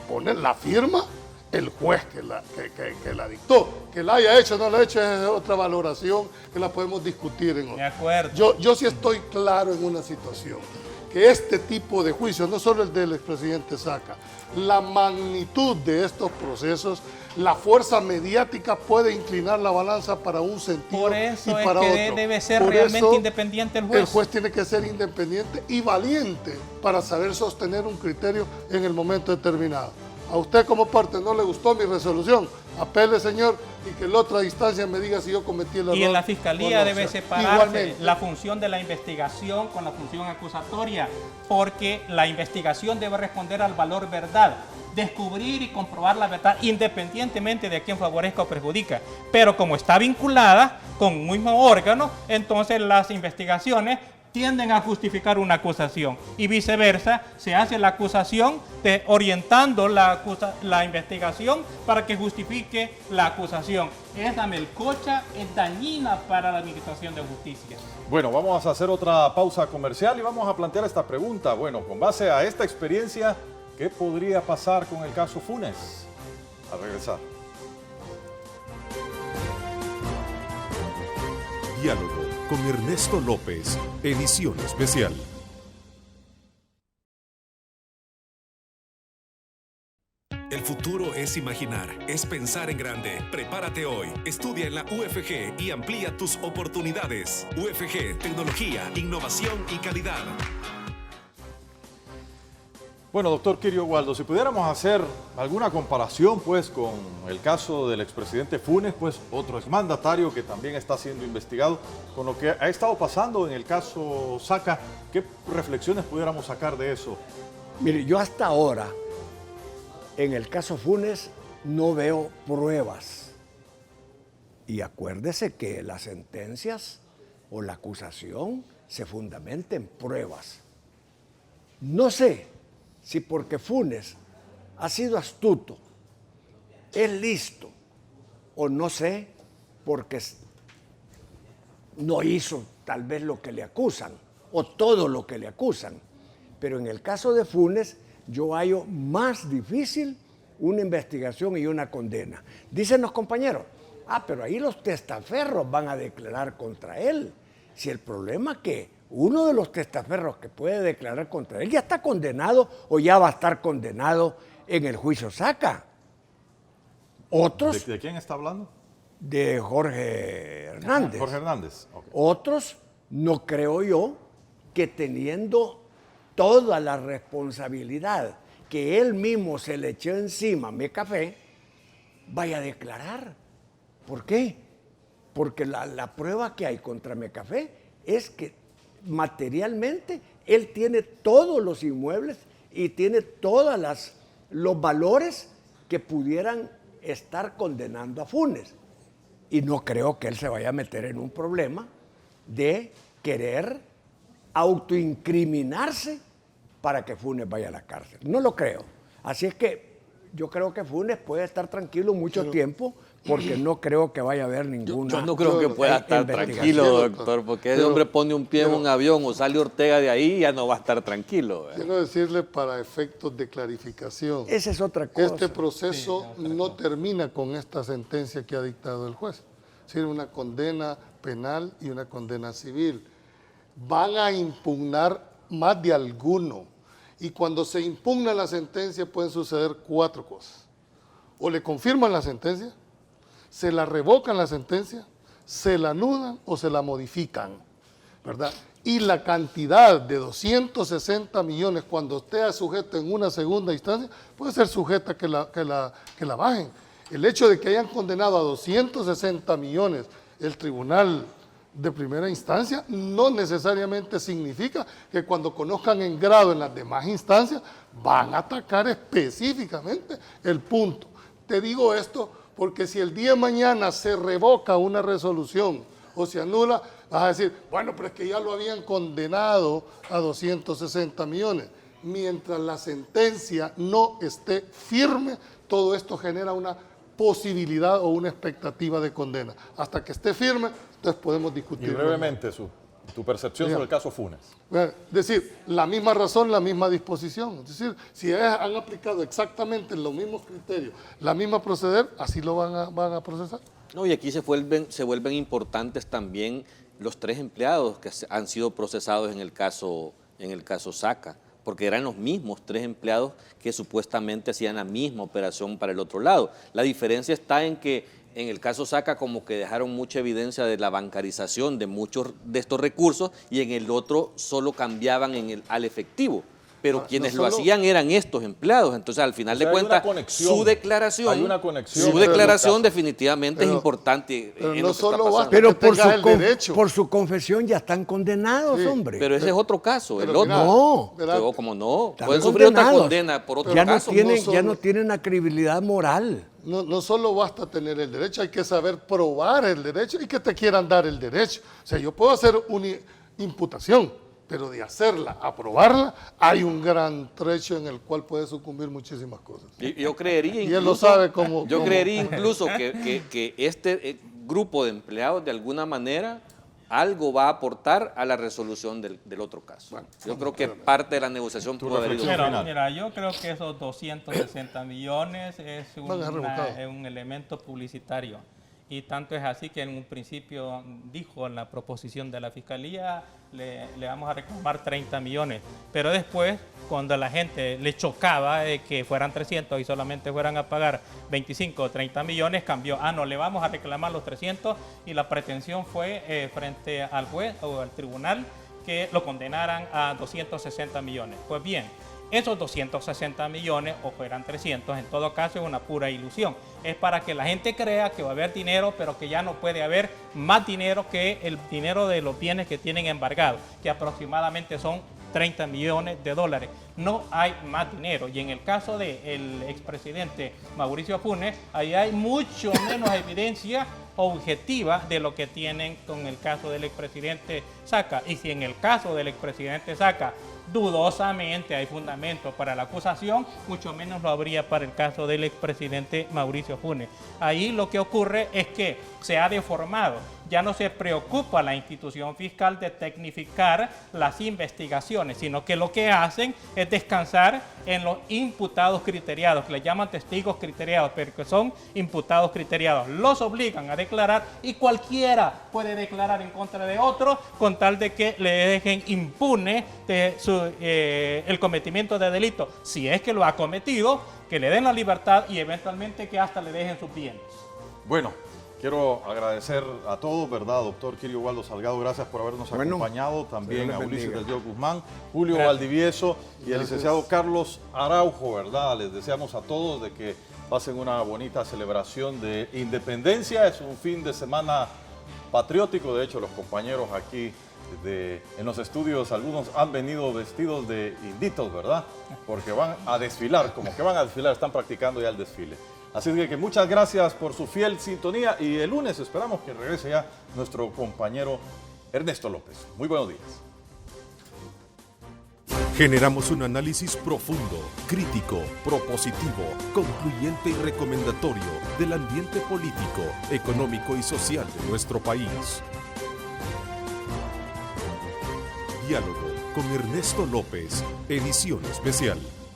Pone la firma el juez que la dictó. Que la haya hecho o no la haya hecho es otra valoración que la podemos discutir en otro. De acuerdo. Yo sí estoy claro en una situación. Que este tipo de juicios, no solo el del expresidente Saca, la magnitud de estos procesos La fuerza mediática puede inclinar la balanza para un sentido Por eso y es para que otro. debe ser Por realmente eso, independiente el juez. El juez tiene que ser independiente y valiente para saber sostener un criterio en el momento determinado. A usted como parte no le gustó mi resolución, apele, señor, y que la otra instancia me diga si yo cometí el error. Y en la o fiscalía no. debe O sea, separarse igualmente. la función de la investigación con la función acusatoria, porque la investigación debe responder al valor verdad, descubrir y comprobar la verdad independientemente de a quién favorezca o perjudica. Pero como está vinculada con un mismo órgano, entonces las investigaciones tienden a justificar una acusación y viceversa, se hace la acusación orientando la investigación para que justifique la acusación. Esa melcocha es dañina para la administración de justicia. Bueno, vamos a hacer otra pausa comercial y vamos a plantear esta pregunta. Bueno, con base a esta experiencia, ¿qué podría pasar con el caso Funes? A regresar. Diálogo con Ernesto López, edición especial. El futuro es imaginar, es pensar en grande. Prepárate hoy, estudia en la UFG y amplía tus oportunidades. UFG, tecnología, innovación y calidad. Bueno, doctor Kirio Waldo, si pudiéramos hacer alguna comparación pues con el caso del expresidente Funes, pues otro exmandatario que también está siendo investigado, con lo que ha estado pasando en el caso Saca, ¿qué reflexiones pudiéramos sacar de eso? Mire, yo hasta ahora, en el caso Funes, no veo pruebas. Y acuérdese que las sentencias o la acusación se fundamenta en pruebas. No sé si porque Funes ha sido astuto, es listo, o no sé, porque no hizo tal vez lo que le acusan, o todo lo que le acusan. Pero en el caso de Funes, yo hallo más difícil una investigación y una condena. Dicen los compañeros, pero ahí los testaferros van a declarar contra él. Si el problema es que uno de los testaferros que puede declarar contra él ya está condenado o ya va a estar condenado en el juicio Saca. Otros, ¿De quién está hablando? de Jorge Hernández. Jorge Hernández. Okay. Otros, no creo yo que teniendo toda la responsabilidad que él mismo se le echó encima a Mecafé, vaya a declarar. ¿Por qué? Porque la prueba que hay contra Mecafé es que materialmente él tiene todos los inmuebles y tiene todos los valores que pudieran estar condenando a Funes. Y no creo que él se vaya a meter en un problema de querer autoincriminarse para que Funes vaya a la cárcel. No lo creo. Así es que yo creo que Funes puede estar tranquilo mucho tiempo porque no creo que vaya a haber ninguna Yo no creo que pueda estar tranquilo, doctor, porque ese hombre pone un pie en un avión o sale Ortega de ahí y ya no va a estar tranquilo. Quiero decirle para efectos de clarificación. Esa es otra cosa. Este proceso no termina con esta sentencia que ha dictado el juez. Es decir, una condena penal y una condena civil. Van a impugnar más de alguno. Y cuando se impugna la sentencia pueden suceder 4 cosas. O le confirman la sentencia, se la revocan la sentencia, se la anulan o se la modifican, ¿verdad? Y la cantidad de 260 millones, cuando esté sujeto en una segunda instancia, puede ser sujeta que la bajen. El hecho de que hayan condenado a 260 millones el tribunal de primera instancia no necesariamente significa que cuando conozcan en grado en las demás instancias van a atacar específicamente el punto. Te digo esto porque si el día de mañana se revoca una resolución o se anula, vas a decir, bueno, pero es que ya lo habían condenado a 260 millones. Mientras la sentencia no esté firme, todo esto genera una posibilidad o una expectativa de condena. Hasta que esté firme, entonces podemos discutir. Y brevemente, tu percepción sobre el caso Funes. Es decir, la misma razón, la misma disposición. Es decir, si han aplicado exactamente los mismos criterios, la misma proceder, así lo van a procesar. No, y aquí se vuelven importantes también los 3 empleados que han sido procesados en el caso Saca, porque eran los mismos 3 empleados que supuestamente hacían la misma operación para el otro lado. La diferencia está en que en el caso Saca como que dejaron mucha evidencia de la bancarización de muchos de estos recursos y en el otro solo cambiaban al efectivo. Pero quienes lo hacían eran estos empleados. Entonces, al final de cuentas, su declaración definitivamente es importante. Pero en no lo que solo está basta Pero que tengas el derecho. por su confesión ya están condenados, Sí, hombre. Pero ese es otro caso. Pero El otro, mira, no. pero como no, Están pueden sufrir otra condenados. condena por otro ya no caso. tienen, no ya no solo- tienen credibilidad moral. No solo basta tener el derecho, hay que saber probar el derecho y que te quieran dar el derecho. O sea, yo puedo hacer una imputación, pero de hacerla, aprobarla, hay un gran trecho en el cual puede sucumbir muchísimas cosas. Yo creería Y incluso, él lo sabe como... yo como- creería incluso que este grupo de empleados de alguna manera algo va a aportar a la resolución del otro caso. Yo creo que parte de la negociación pudo haber ido. reflexión. Pero final. mira, yo creo que esos 260 millones es Van a revocado. un elemento publicitario. Y tanto es así que en un principio dijo en la proposición de la Fiscalía, le vamos a reclamar 30 millones. Pero después, cuando a la gente le chocaba que fueran 300 y solamente fueran a pagar 25 o 30 millones, cambió. No, le vamos a reclamar los 300 y la pretensión fue frente al juez o al tribunal que lo condenaran a 260 millones. Pues bien, esos 260 millones, o fueran 300, en todo caso es una pura ilusión. Es para que la gente crea que va a haber dinero, pero que ya no puede haber más dinero que el dinero de los bienes que tienen embargados, que aproximadamente son 30 millones de dólares. No hay más dinero. Y en el caso del expresidente Mauricio Funes, ahí hay mucho menos evidencia objetiva de lo que tienen con el caso del expresidente Saca. Y si en el caso del expresidente Saca dudosamente hay fundamento para la acusación, mucho menos lo habría para el caso del expresidente Mauricio Funes. Ahí lo que ocurre es que se ha deformado. Ya no se preocupa la institución fiscal de tecnificar las investigaciones, sino que lo que hacen es descansar en los imputados criteriados, que le llaman testigos criteriados, pero que son imputados criteriados. Los obligan a declarar y cualquiera puede declarar en contra de otro con tal de que le dejen impune el cometimiento de delito. Si es que lo ha cometido, que le den la libertad y eventualmente que hasta le dejen sus bienes. Bueno, quiero agradecer a todos, ¿verdad? Doctor Kirio Waldo Salgado, gracias por habernos acompañado. También Dios a les Ulises bendiga. del Dios Guzmán, Julio Valdivieso y al licenciado Carlos Araujo, ¿verdad? Les deseamos a todos de que pasen una bonita celebración de independencia. Es un fin de semana patriótico. De hecho, los compañeros aquí en los estudios, algunos han venido vestidos de inditos, ¿verdad? Porque van a desfilar, como que van a desfilar, están practicando ya el desfile. Así que muchas gracias por su fiel sintonía y el lunes esperamos que regrese ya nuestro compañero Ernesto López. Muy buenos días. Generamos un análisis profundo, crítico, propositivo, concluyente y recomendatorio del ambiente político, económico y social de nuestro país. Diálogo con Ernesto López, edición especial.